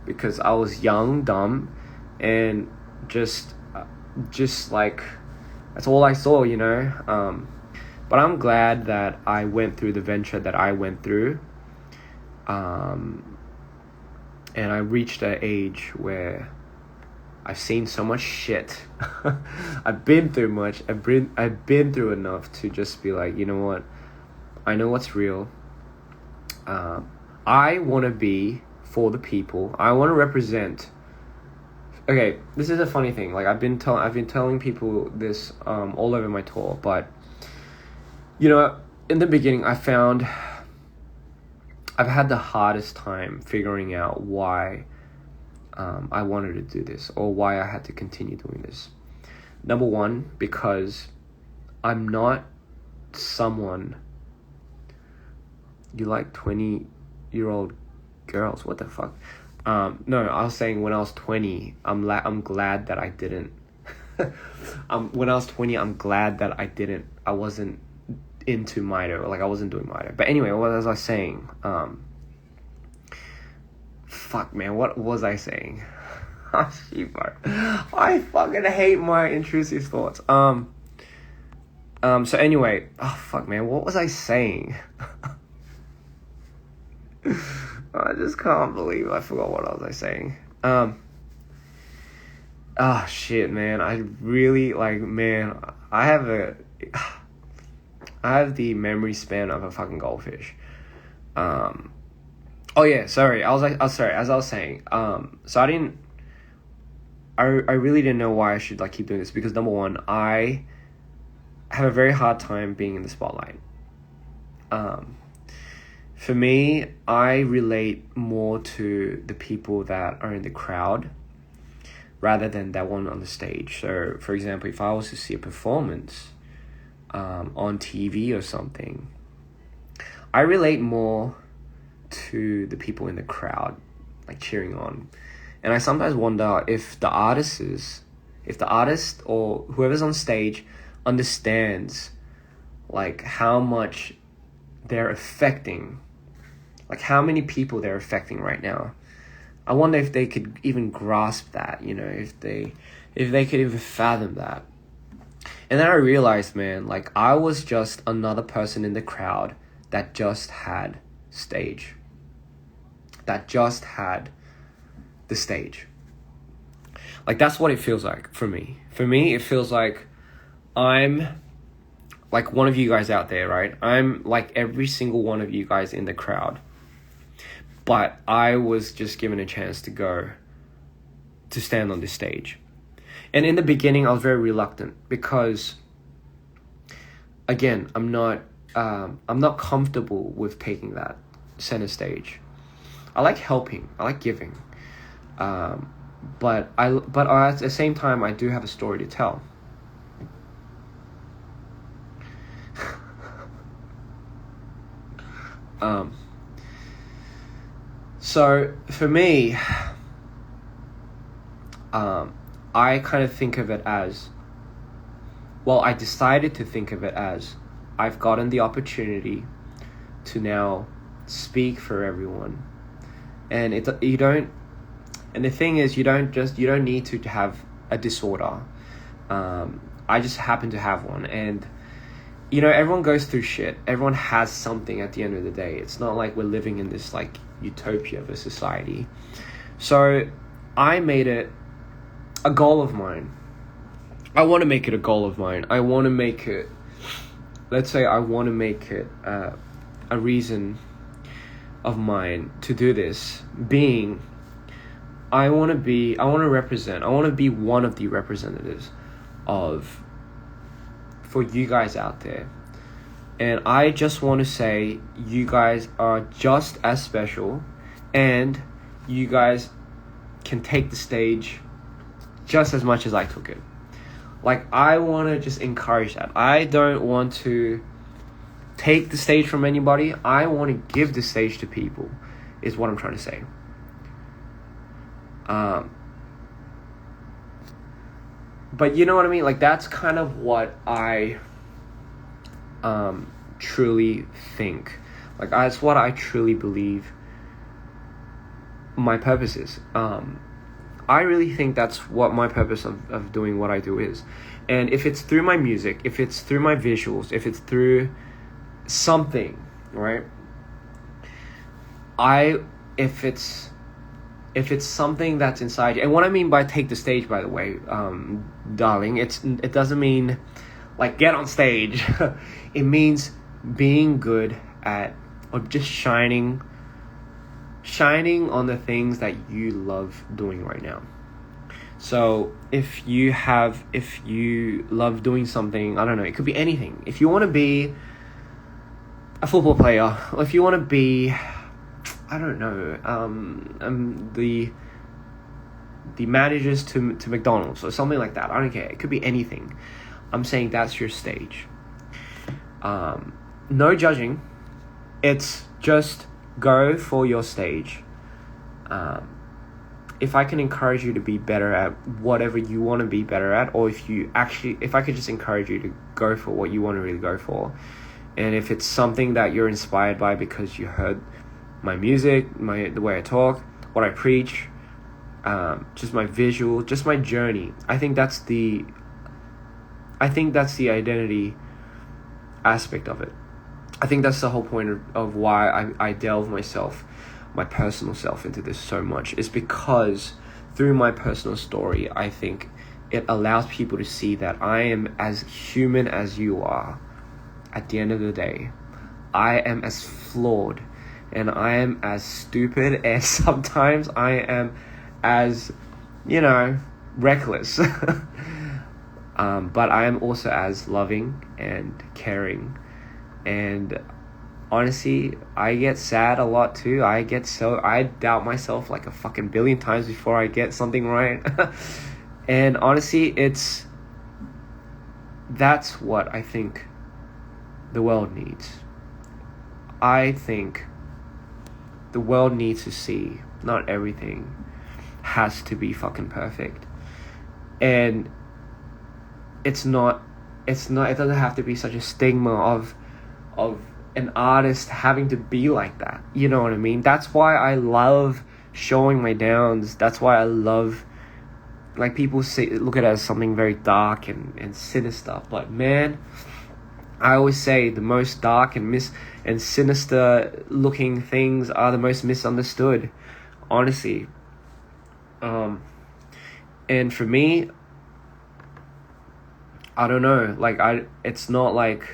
Because I was young, dumb, and just like, that's all I saw, you know? But I'm glad that I went through the venture that I went through. And I reached an age where I've seen so much shit. I've been through much. I've been through enough to just be like, you know what? I know what's real. I want to be for the people. I want to represent. Okay, this is a funny thing. Like, I've been telling people this all over my tour, but you know, in the beginning, I've had the hardest time figuring out why I wanted to do this, or why I had to continue doing this. Number one, because I'm not someone. You like 20-year-old girls? What the fuck? No, I was saying when I was 20, I'm glad that I didn't. When I was 20, I'm glad that I wasn't into Mito. Like, I wasn't doing Mito. But anyway, what was I saying? Fuck, man, what was I saying? Oh, shit, bro. I fucking hate my intrusive thoughts. So anyway, oh, fuck, man, what was I saying? I just can't believe I forgot what was I saying. Oh, shit, man, I really, like, man, I have the memory span of a fucking goldfish. Oh yeah, sorry. Sorry. As I was saying, so I really didn't know why I should like keep doing this, because number one, I have a very hard time being in the spotlight. For me, I relate more to the people that are in the crowd rather than that one on the stage. So, for example, if I was to see a performance on TV or something, I relate more to the people in the crowd, like cheering on. And I sometimes wonder if the artist or whoever's on stage understands like how much they're affecting, like how many people they're affecting right now. I wonder if they could even grasp that, you know, if they could even fathom that. And then I realized, man, like I was just another person in the crowd that just had stage. That just had the stage. Like, that's what it feels like for me. For me, it feels like I'm like one of you guys out there, right? I'm like every single one of you guys in the crowd. But I was just given a chance to stand on this stage. And in the beginning, I was very reluctant because, again, I'm not comfortable with taking that center stage. I like helping. I like giving. But at the same time, I do have a story to tell. So for me, I kind of think of it as, well, I decided to think of it as, I've gotten the opportunity to now speak for everyone. And the thing is, you don't need to have a disorder. I just happen to have one, and you know, everyone goes through shit. Everyone has something at the end of the day. It's not like we're living in this like utopia of a society. So I made it a goal of mine. I want to make it a goal of mine. I want to make it, let's say I want to make it a reason of mine to do this, being I want to be one of the representatives for you guys out there. And I just want to say you guys are just as special, and you guys can take the stage just as much as I took it. Like, I want to just encourage that. I don't want to take the stage from anybody. I want to give the stage to people, is what I'm trying to say. But you know what I mean? Like, that's kind of what I truly think. Like, that's what I truly believe my purpose is. I really think that's what my purpose of doing what I do is. And if it's through my music, if it's through my visuals, if it's through something, right? If it's something that's inside you, and what I mean by take the stage, by the way, darling, it doesn't mean like get on stage. It means being good at, or just shining on the things that you love doing right now. So if you love doing something, I don't know, it could be anything. If you want to be a football player, or if you want to be, I don't know, the managers to McDonald's or something like that. I don't care. It could be anything. I'm saying that's your stage. No judging. It's just go for your stage. If I can encourage you to be better at whatever you want to be better at, or if I could just encourage you to go for what you want to really go for, and if it's something that you're inspired by because you heard my music, the way I talk, what I preach, just my visual, just my journey, I think that's the identity aspect of it. I think that's the whole point of why I delve my personal self into this so much, is because through my personal story, I think it allows people to see that I am as human as you are. At the end of the day, I am as flawed, and I am as stupid, and sometimes I am as, reckless. But I am also as loving and caring. And honestly, I get sad a lot too. I doubt myself like a fucking billion times before I get something right. And honestly, that's what I think the world needs. I think the world needs to see not everything has to be fucking perfect. And it doesn't have to be such a stigma of an artist having to be like that. You know what I mean? That's why I love showing my downs. That's why I love, like, people look at it as something very dark and sinister. But man, I always say the most dark and sinister looking things are the most misunderstood, honestly. And for me, I don't know, it's not like,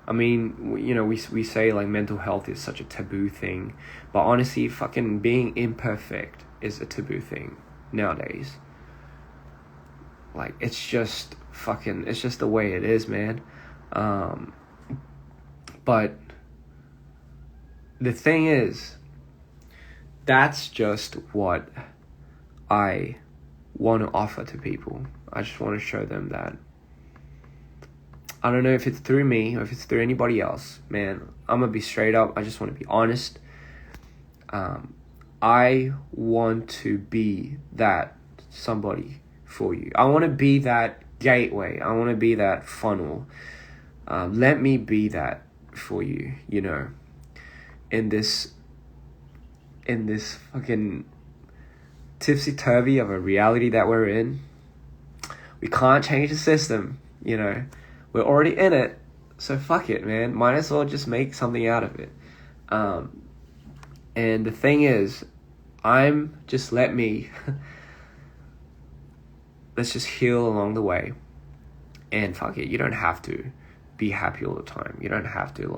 I mean, we say like mental health is such a taboo thing, but honestly, fucking being imperfect is a taboo thing nowadays. Like, it's just the way it is, man. But the thing is, that's just what I want to offer to people. I just want to show them that. I don't know if it's through me or if it's through anybody else, man. I'm going to be straight up. I just want to be honest. I want to be that somebody for you. I want to be that gateway. I want to be that funnel. Let me be that for you, in this fucking tipsy-turvy of a reality that we're in. We can't change the system, We're already in it, so fuck it, man. Might as well just make something out of it. And the thing is, let's just heal along the way. And fuck it, you don't have to be happy all the time. You don't have to,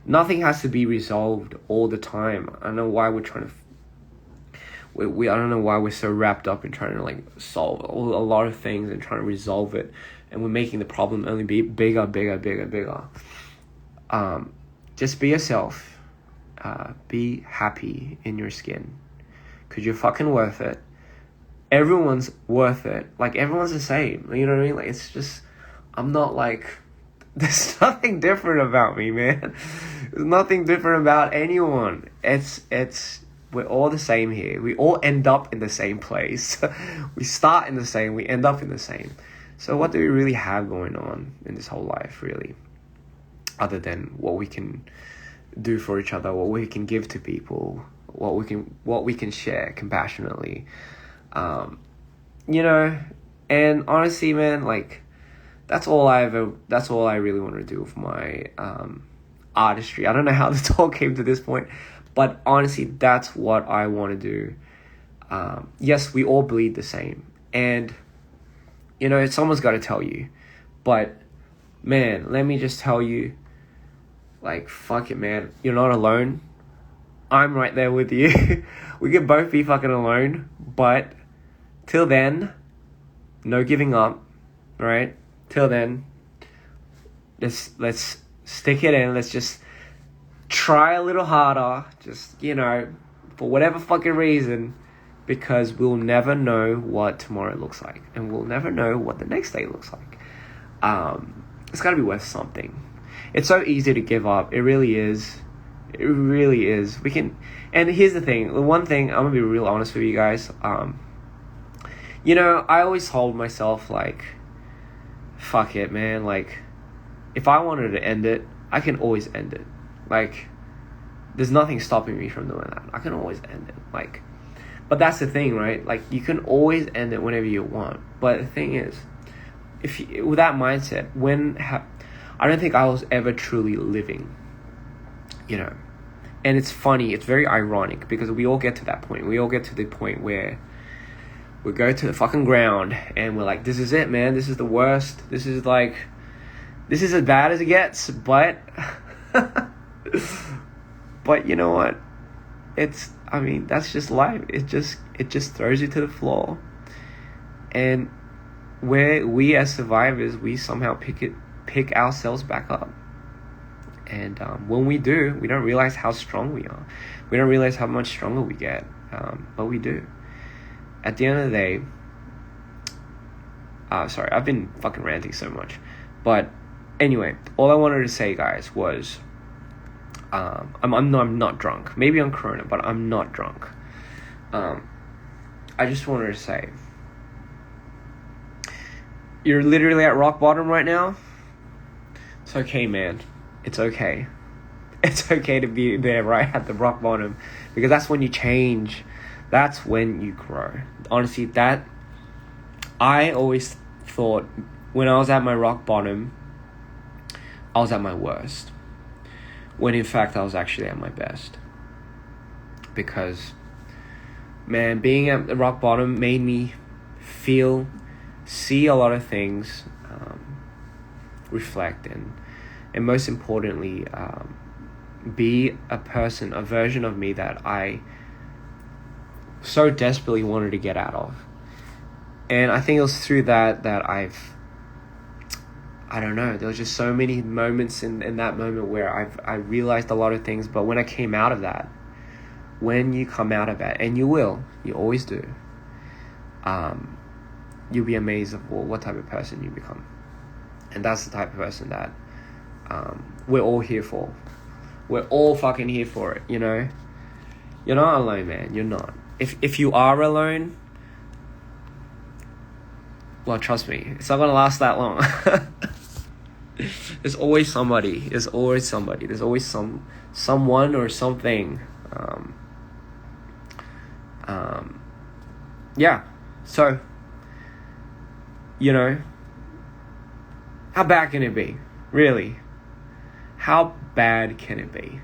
nothing has to be resolved all the time. I don't know why we're trying to, I don't know why we're so wrapped up in trying to, solve a lot of things and trying to resolve it. And we're making the problem only be bigger. Just be yourself. Be happy in your skin. because you're fucking worth it. Everyone's worth it. Like, everyone's the same. You know what I mean? Like, it's just, I'm not like, there's nothing different about me, man. There's nothing different about anyone. We're all the same here. We all end up in the same place. We start in the same, we end up in the same. So what do we really have going on in this whole life, really? Other than what we can do for each other, what we can give to people, what we can share compassionately. You know, and honestly, man, like, that's all I really want to do with my artistry. I don't know how this all came to this point, but honestly, that's what I want to do. Yes, we all bleed the same, and you know, someone's got to tell you, but man, let me just tell you, like, fuck it, man, you're not alone. I'm right there with you. We could both be fucking alone, but till then, no giving up, right? Till then, let's stick it in. Let's just try a little harder, just, you know, for whatever fucking reason, because we'll never know what tomorrow looks like, and we'll never know what the next day looks like. It's got to be worth something. It's so easy to give up. It really is. It really is. And here's the thing. The one thing, I'm gonna be real honest with you guys. You know, I always told myself, like, fuck it, man. Like, if I wanted to end it, I can always end it. Like, there's nothing stopping me from doing that. I can always end it. Like, but that's the thing, right? Like, you can always end it whenever you want. But the thing is, with that mindset, I don't think I was ever truly living, you know. And it's funny, it's very ironic, because we all get to that point. We all get to the point where we go to the fucking ground and we're like, this is it, man. This is the worst. This is as bad as it gets. But, but you know what? That's just life. It just throws you to the floor. And we as survivors, we somehow pick ourselves back up. And when we do, we don't realize how strong we are. We don't realize how much stronger we get. But we do. At the end of the day, sorry, I've been fucking ranting so much. But anyway, all I wanted to say, guys, was I'm not drunk. Maybe I'm Corona, but I'm not drunk. I just wanted to say, you're literally at rock bottom right now. It's okay, man. It's okay. It's okay to be there right at the rock bottom, because that's when you change. That's when you grow. Honestly, I always thought when I was at my rock bottom, I was at my worst. When in fact, I was actually at my best. Because, man, being at the rock bottom made me see a lot of things, reflect, and most importantly, be a version of me that I so desperately wanted to get out of. And I think it was through that I don't know, there was just so many moments in that moment where I realized a lot of things. But when I came out of that, when you come out of that, and you always do, you'll be amazed of what type of person you become. And that's the type of person that we're all here for. We're all fucking here for it, you know? You're not alone, man. You're not. If you are alone, well, trust me, it's not gonna last that long. There's always somebody. There's always someone or something. Yeah. So, you know, how bad can it be? Really? How bad can it be?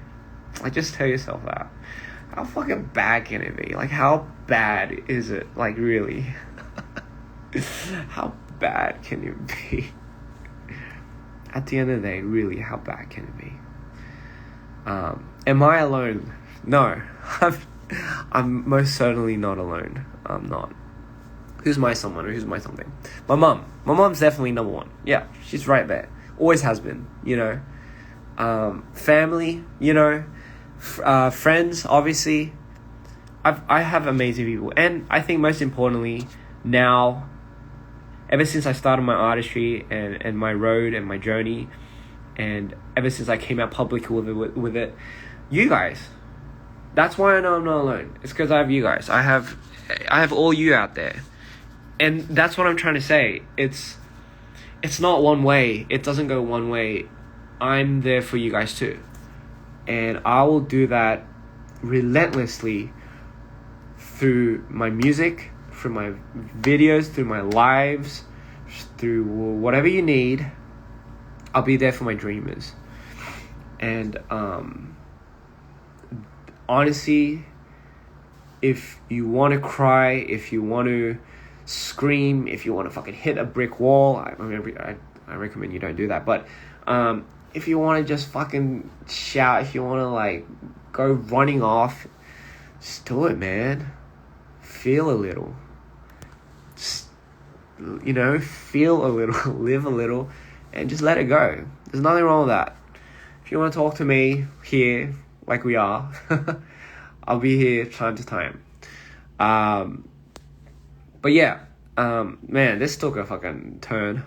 Like, just tell yourself that. How fucking bad can it be? Like, how bad is it? Like, really? How bad can it be? At the end of the day, really, how bad can it be? Am I alone? No. I'm most certainly not alone. I'm not. Who's my someone or who's my something? My mum. My mum's definitely number one. Yeah, she's right there. Always has been, you know. Family, you know. Friends, obviously. I have amazing people, and I think most importantly now, ever since I started my artistry and my road and my journey, and ever since I came out public with it, you guys. That's why I know I'm not alone. It's because I have you guys. I have all you out there, and that's what I'm trying to say. It's not one way. It doesn't go one way. I'm there for you guys too, and I will do that relentlessly through my music, through my videos, through my lives, through whatever you need. I'll be there for my dreamers. And honestly, if you want to cry, if you want to scream, if you want to fucking hit a brick wall, I recommend you don't do that. But if you want to just fucking shout, if you want to like go running off, just do it, man. Feel a little. Just, feel a little, live a little, and just let it go. There's nothing wrong with that. If you want to talk to me here, like we are, I'll be here time to time. But yeah, man, this took a fucking turn.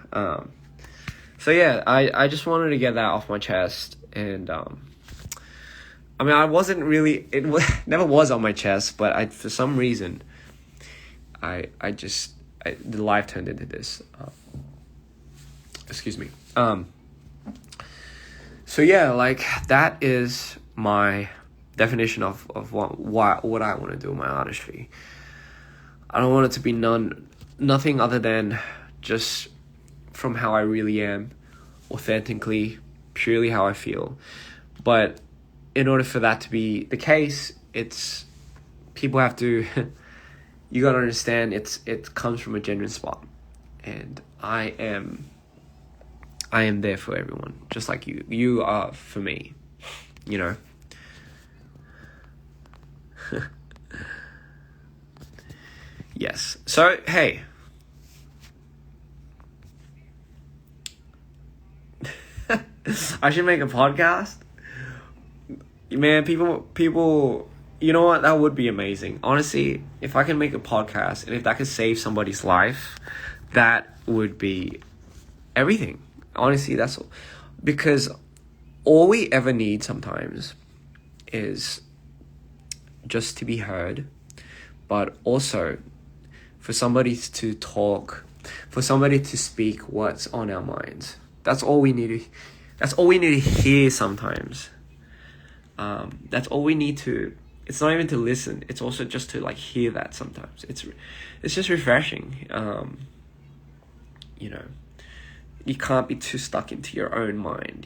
So yeah, I just wanted to get that off my chest, and I wasn't really, never was on my chest, but for some reason, the life turned into this. Excuse me. So yeah, like that is my definition of what I want to do with my artistry. I don't want it to be nothing other than just from how I really am, authentically, purely how I feel. But in order for that to be the case, people have to you gotta understand it comes from a genuine spot, and I am there for everyone, just like you are for me, Yes. So hey, I should make a podcast. Man, people, you know what? That would be amazing. Honestly, if I can make a podcast and if that could save somebody's life, that would be everything. Honestly, that's all. Because all we ever need sometimes is just to be heard, but also for somebody to talk, for somebody to speak what's on our minds. That's all we need to hear sometimes. That's all we need to. It's not even to listen. It's also just to like hear that sometimes. It's just refreshing. You can't be too stuck into your own mind.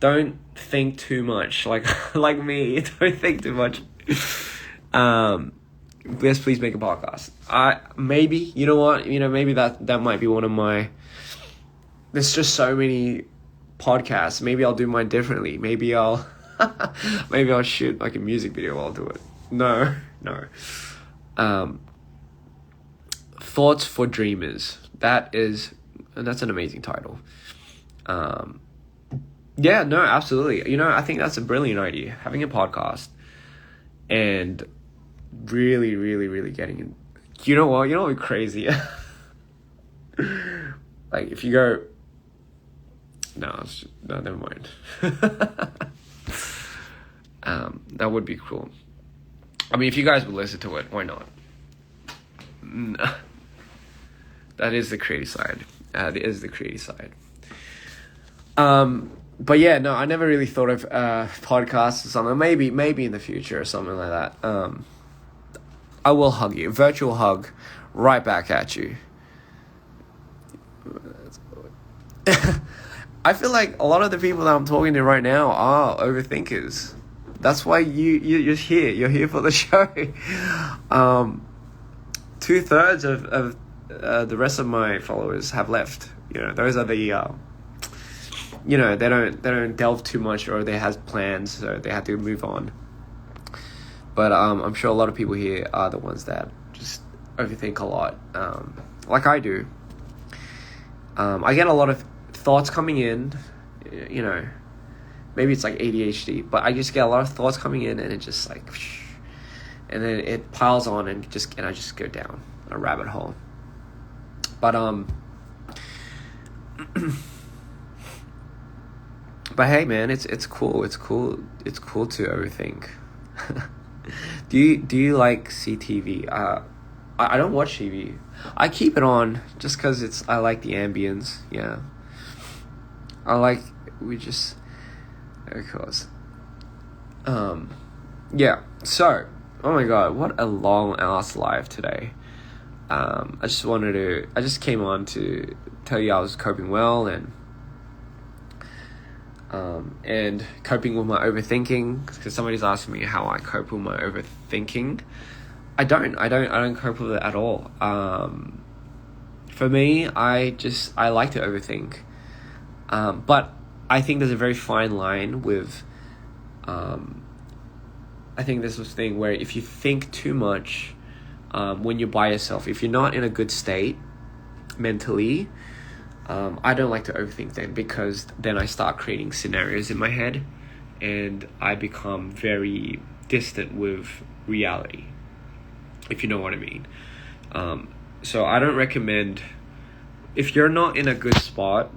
Don't think too much like me. Don't think too much. Let's please make a podcast. Maybe, you know what? Maybe that might be one of my. There's just so many podcasts. Maybe I'll do mine differently. Maybe I'll shoot like a music video while I'll do it. No. Thoughts for Dreamers. That's an amazing title. Yeah, no, absolutely. I think that's a brilliant idea. Having a podcast and really, really, really getting in. You know what? What'd be crazy? Like if you go. No, never mind. That would be cool. I mean, if you guys would listen to it, why not? That is the creative side. But yeah, no, I never really thought of podcasts or something. Maybe in the future or something like that. I will hug you. Virtual hug right back at you. I feel like a lot of the people that I'm talking to right now are overthinkers. That's why you're here. You're here for the show. 2/3 of the rest of my followers have left. Those are the they don't delve too much, or they have plans, so they have to move on. But I'm sure a lot of people here are the ones that just overthink a lot, like I do. I get a lot of thoughts coming in, maybe it's like ADHD, but I just get a lot of thoughts coming in, and it just like, and then it piles on, and I just go down a rabbit hole. But but hey, man, it's cool. It's cool to overthink. Do you like CTV? I don't watch TV. I keep it on just because I like the ambience. Yeah. Of course. Yeah. So, oh my god, what a long ass life today. I just came on to tell you I was coping well and coping with my overthinking, because somebody's asking me how I cope with my overthinking. I don't cope with it at all. For me, I like to overthink. But I think there's a very fine line with, I think there's this thing where if you think too much, when you're by yourself, if you're not in a good state mentally, I don't like to overthink then, because then I start creating scenarios in my head and I become very distant with reality, if you know what I mean. So I don't recommend, if you're not in a good spot,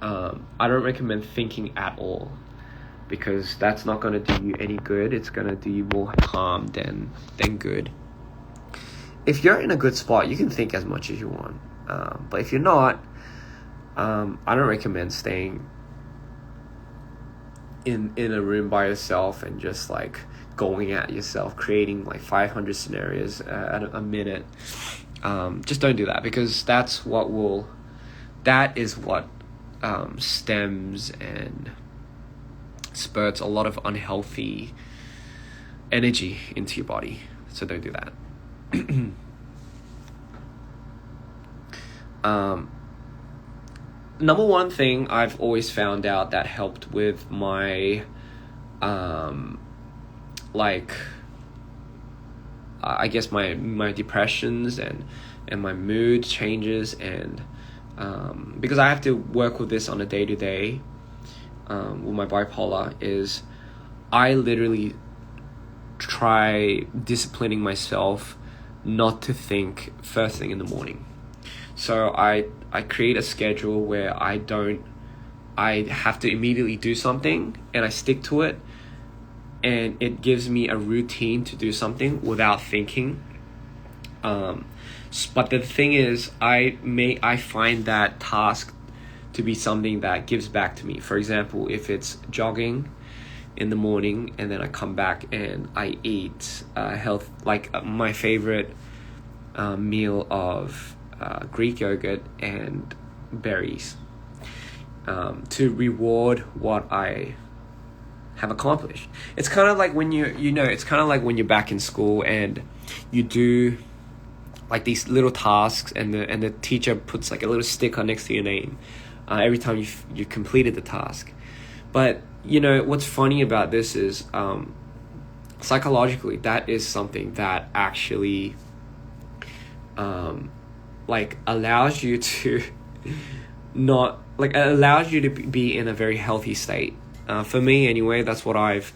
I don't recommend thinking at all, because that's not going to do you any good. It's going to do you more harm than good. If you're in a good spot, you can think as much as you want. But if you're not, I don't recommend staying in a room by yourself and just like going at yourself, creating like 500 scenarios at a minute. Just don't do that, because that is what stems and spurts a lot of unhealthy energy into your body. So don't do that. Number one thing I've always found out that helped with my I guess my depressions and my mood changes, and because I have to work with this on a day-to-day with my bipolar, is I literally try disciplining myself not to think first thing in the morning. So I create a schedule where I have to immediately do something, and I stick to it, and it gives me a routine to do something without thinking. But the thing is, I find that task to be something that gives back to me. For example, if it's jogging in the morning, and then I come back and I eat my favorite meal of Greek yogurt and berries, to reward what I have accomplished. It's kind of like when it's kind of like when you're back in school and you do like these little tasks, and the teacher puts like a little sticker next to your name every time you completed the task. But what's funny about this is psychologically, that is something that actually allows you to allows you to be in a very healthy state. For me anyway, that's what I've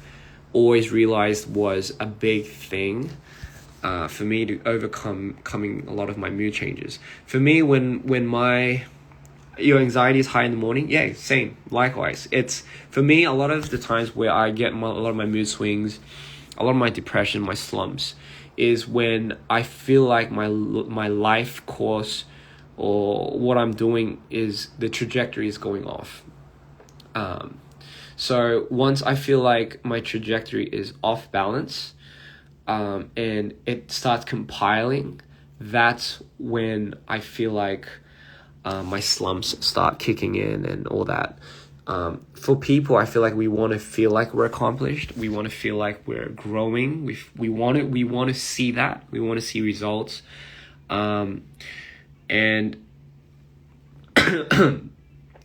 always realized was a big thing for me to overcoming a lot of my mood changes. For me, when your anxiety is high in the morning, yeah, same, likewise. It's, for me, a lot of the times where I get a lot of my mood swings, a lot of my depression, my slumps, is when I feel like my life course or what I'm doing is, the trajectory is going off. So once I feel like my trajectory is off balance, and it starts compiling, that's when I feel like my slumps start kicking in and all that. For people, I feel like we want to feel like we're accomplished. We want to feel like we're growing. We want to see that. We want to see results. And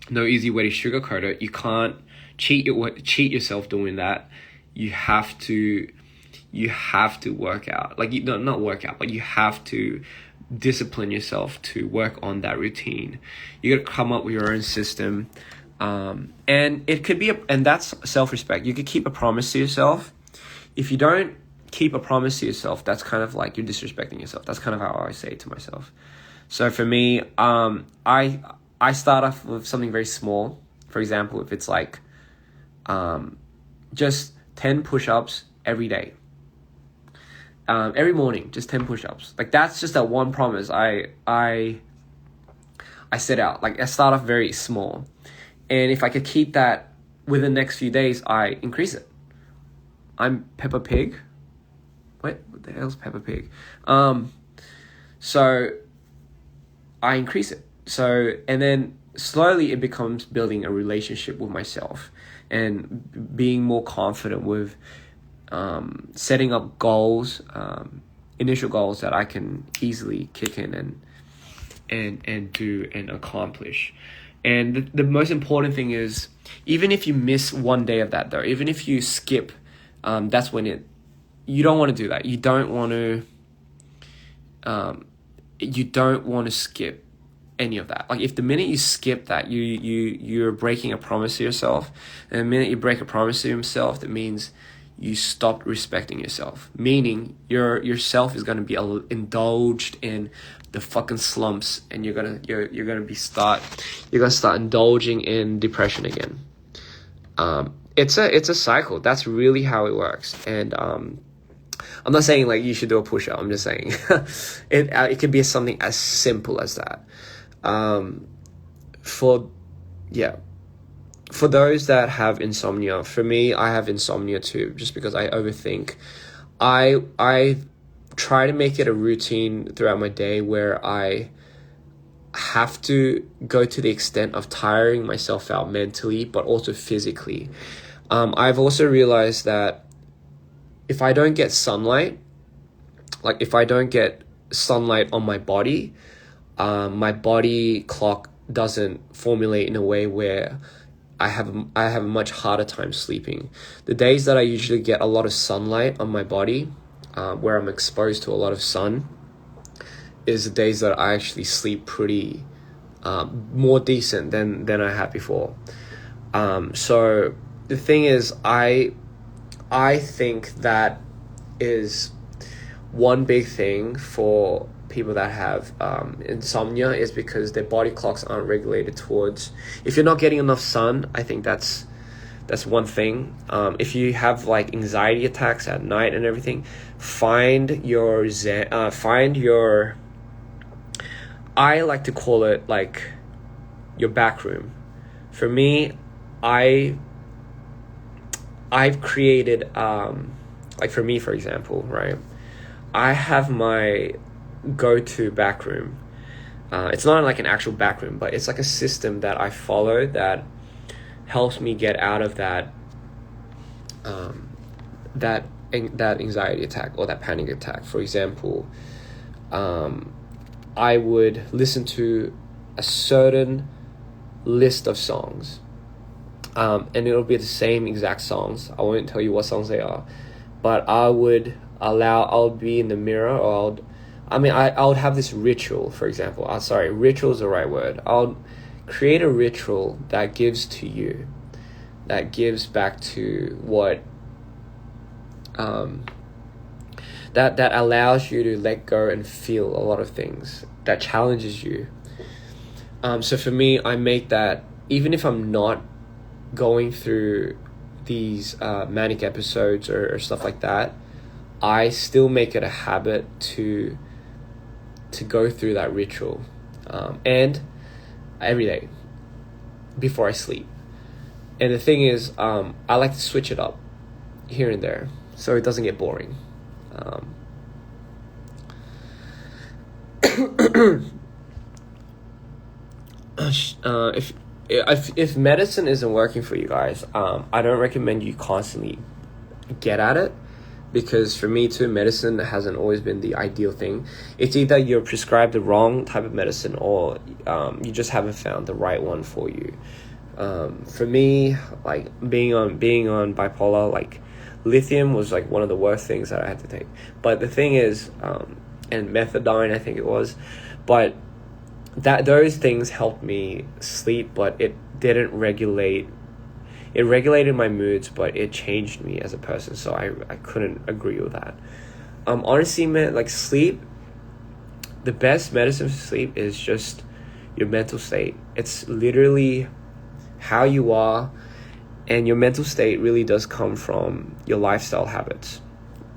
no easy way to sugarcoat it. You can't cheat yourself doing that. You have to work out. Not work out, but you have to discipline yourself to work on that routine. You got to come up with your own system. And it could be and that's self-respect. You could keep a promise to yourself. If you don't keep a promise to yourself, that's kind of like you're disrespecting yourself. That's kind of how I say it to myself. So for me, I start off with something very small. For example, if it's like just 10 push-ups every day. Every morning, just 10 push-ups. Like that's just that one promise I set out. Like I start off very small. And if I could keep that within the next few days, I increase it. I'm Peppa Pig. What the hell's Peppa Pig? So I increase it. So, and then slowly it becomes building a relationship with myself and being more confident with setting up goals, initial goals that I can easily kick in and do and accomplish. And the most important thing is, even if you miss one day of that though, even if you skip, that's when you don't want to do that. You don't want to skip any of that. Like if the minute you skip that, you're breaking a promise to yourself. And the minute you break a promise to yourself, that means you stopped respecting yourself. Meaning yourself is going to be indulged in the fucking slumps, and you're gonna start indulging in depression again. It's a cycle. That's really how it works. And I'm not saying like you should do a push-up. I'm just saying it could be something as simple as that. For those that have insomnia, for me, I have insomnia too, just because I overthink. I try to make it a routine throughout my day where I have to go to the extent of tiring myself out mentally, but also physically. I've also realized that if I don't get sunlight, like if I don't get sunlight on my body clock doesn't formulate in a way where I have a much harder time sleeping. The days that I usually get a lot of sunlight on my body, where I'm exposed to a lot of sun, is the days that I actually sleep pretty more decent than I had before. So the thing is, I think that is one big thing for people that have insomnia, is because their body clocks aren't regulated towards. If you're not getting enough sun, I think that's one thing. If you have like anxiety attacks at night and everything, find your I like to call it like your back room. For me, I've created like for me, for example, right? I have my go-to back room. It's not like an actual back room, but it's like a system that I follow that helps me get out of that anxiety attack or that panic attack. For example, I would listen to a certain list of songs, and it'll be the same exact songs. I won't tell you what songs they are, but I'll be in the mirror, or I would have this ritual, for example. Ritual is the right word. I'll create a ritual that gives back to what that allows you to let go and feel a lot of things, that challenges you. So for me, I make that, even if I'm not going through these manic episodes or stuff like that, I still make it a habit to go through that ritual, and every day before I sleep. And the thing is, I like to switch it up here and there so it doesn't get boring. If medicine isn't working for you guys, I don't recommend you constantly get at it, because for me too, medicine hasn't always been the ideal thing. It's either you're prescribed the wrong type of medicine, or you just haven't found the right one for you. For me, like being on bipolar, like lithium was like one of the worst things that I had to take. But the thing is, and methadone, I think it was, but those things helped me sleep, but it didn't regulate. it regulated my moods, but it changed me as a person. So I couldn't agree with that. Honestly, man, like sleep, the best medicine for sleep is just your mental state. It's literally how you are, and your mental state really does come from your lifestyle habits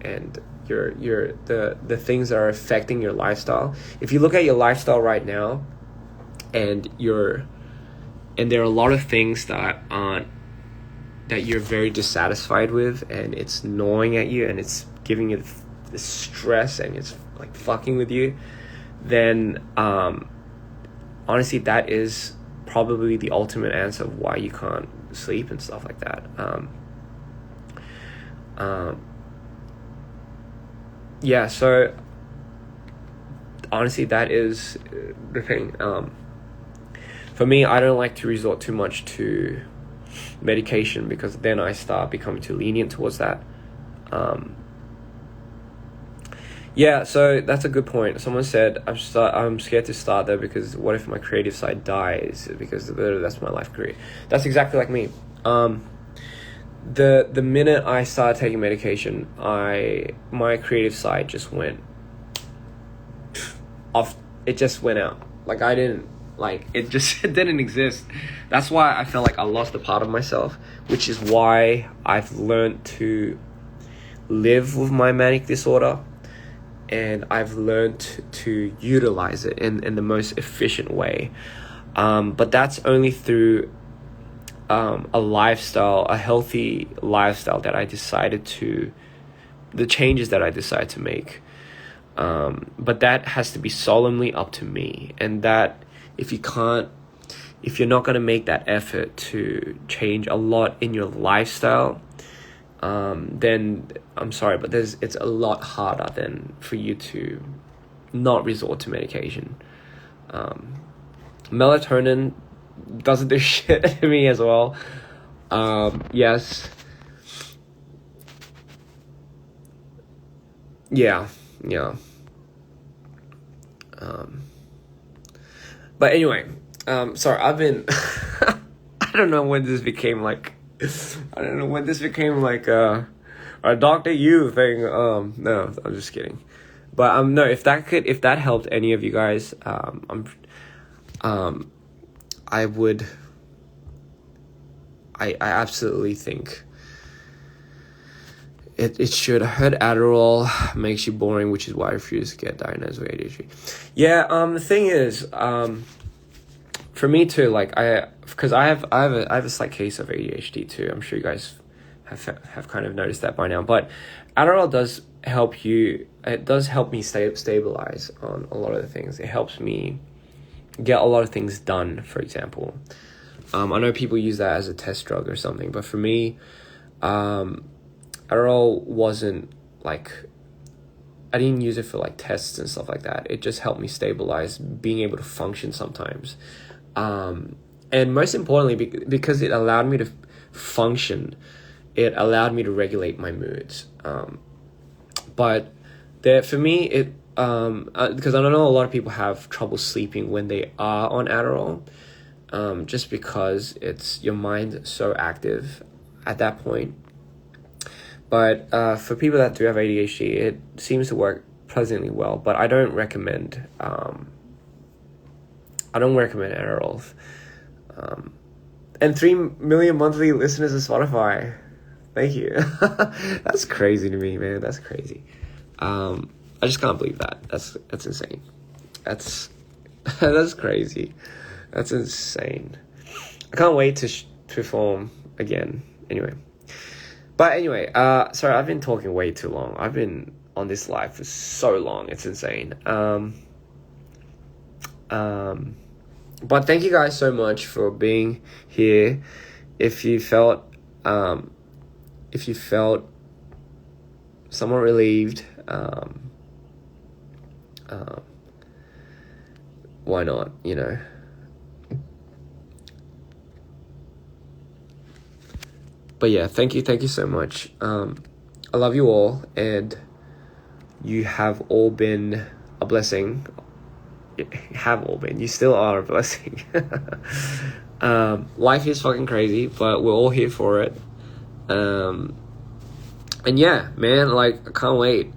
and the things that are affecting your lifestyle. If you look at your lifestyle right now, and there are a lot of things that you're very dissatisfied with, and it's gnawing at you, and it's giving you the stress, and it's like fucking with you, then honestly, that is probably the ultimate answer of why you can't sleep and stuff like that. Yeah, so honestly, that is the thing. For me, I don't like to resort too much to medication, because then I start becoming too lenient towards that. Yeah, so that's a good point. Someone said, I'm scared to start though, because what if my creative side dies? Because that's my life career. That's exactly like me. The minute I started taking medication, my creative side just went off. It just went out. Like it didn't exist. That's why I felt like I lost a part of myself, which is why I've learned to live with my manic disorder, and I've learned to utilize it in the most efficient way. But that's only through a healthy lifestyle the changes that I decided to make. But that has to be solemnly up to me, and that if you're not going to make that effort to change a lot in your lifestyle, then I'm sorry, but it's a lot harder than for you to not resort to medication. Melatonin doesn't do shit to me as well. Yes. Yeah. But anyway, sorry, I've been I don't know when this became like a Dr. You thing. No, I'm just kidding. But no, if that helped any of you guys, I absolutely think it should. I heard Adderall makes you boring, which is why I refuse to get diagnosed with ADHD. Yeah, the thing is, for me too, like because I have a slight case of ADHD too. I'm sure you guys have kind of noticed that by now. But Adderall does help you. It does help me stabilize on a lot of the things. It helps me get a lot of things done, for example. I know people use that as a test drug or something, but for me, Adderall wasn't like, I didn't use it for like tests and stuff like that. It just helped me stabilize, being able to function sometimes. And most importantly, because it allowed me to function, it allowed me to regulate my moods. But for me, because I know a lot of people have trouble sleeping when they are on Adderall, just because it's your mind so active at that point. But for people that do have ADHD, it seems to work pleasantly well. But I don't recommend Adderall. And 3 million monthly listeners of Spotify. Thank you. That's crazy to me, man. That's crazy. I just can't believe that. That's insane. That's crazy. That's insane. I can't wait to perform again. Anyway, sorry, I've been talking way too long. I've been on this live for so long. It's insane. But thank you guys so much for being here. If you felt somewhat relieved, why not, But yeah, thank you so much. I love you all, and you have all been a blessing. You still are a blessing. Life is fucking crazy, but we're all here for it. And yeah, man, like, I can't wait.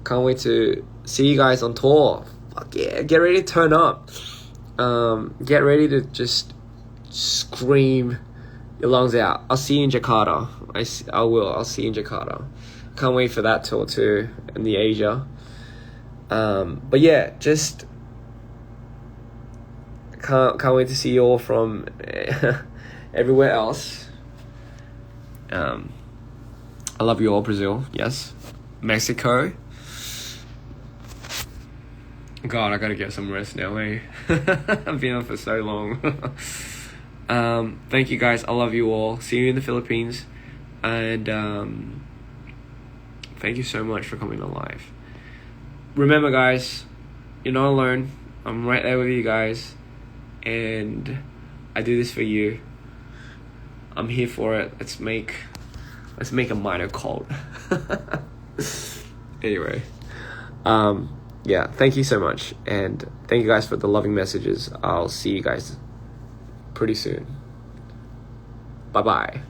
Can't wait to see you guys on tour. Fuck yeah, get ready to turn up. Get ready to just scream your lungs out. I'll see you in Jakarta. I will. I'll see you in Jakarta. Can't wait for that tour too, in the Asia. But yeah, just can't wait to see you all from everywhere else. I love you all, Brazil. Yes, Mexico. God, I gotta get some rest now, eh? I've been on for so long. Thank you guys. I love you all. See you in the Philippines. And thank you so much for coming on live. Remember, guys, you're not alone. I'm right there with you guys. And I do this for you. I'm here for it. Let's make a minor cult. Anyway. Yeah, thank you so much. And thank you guys for the loving messages. I'll see you guys pretty soon. Bye-bye.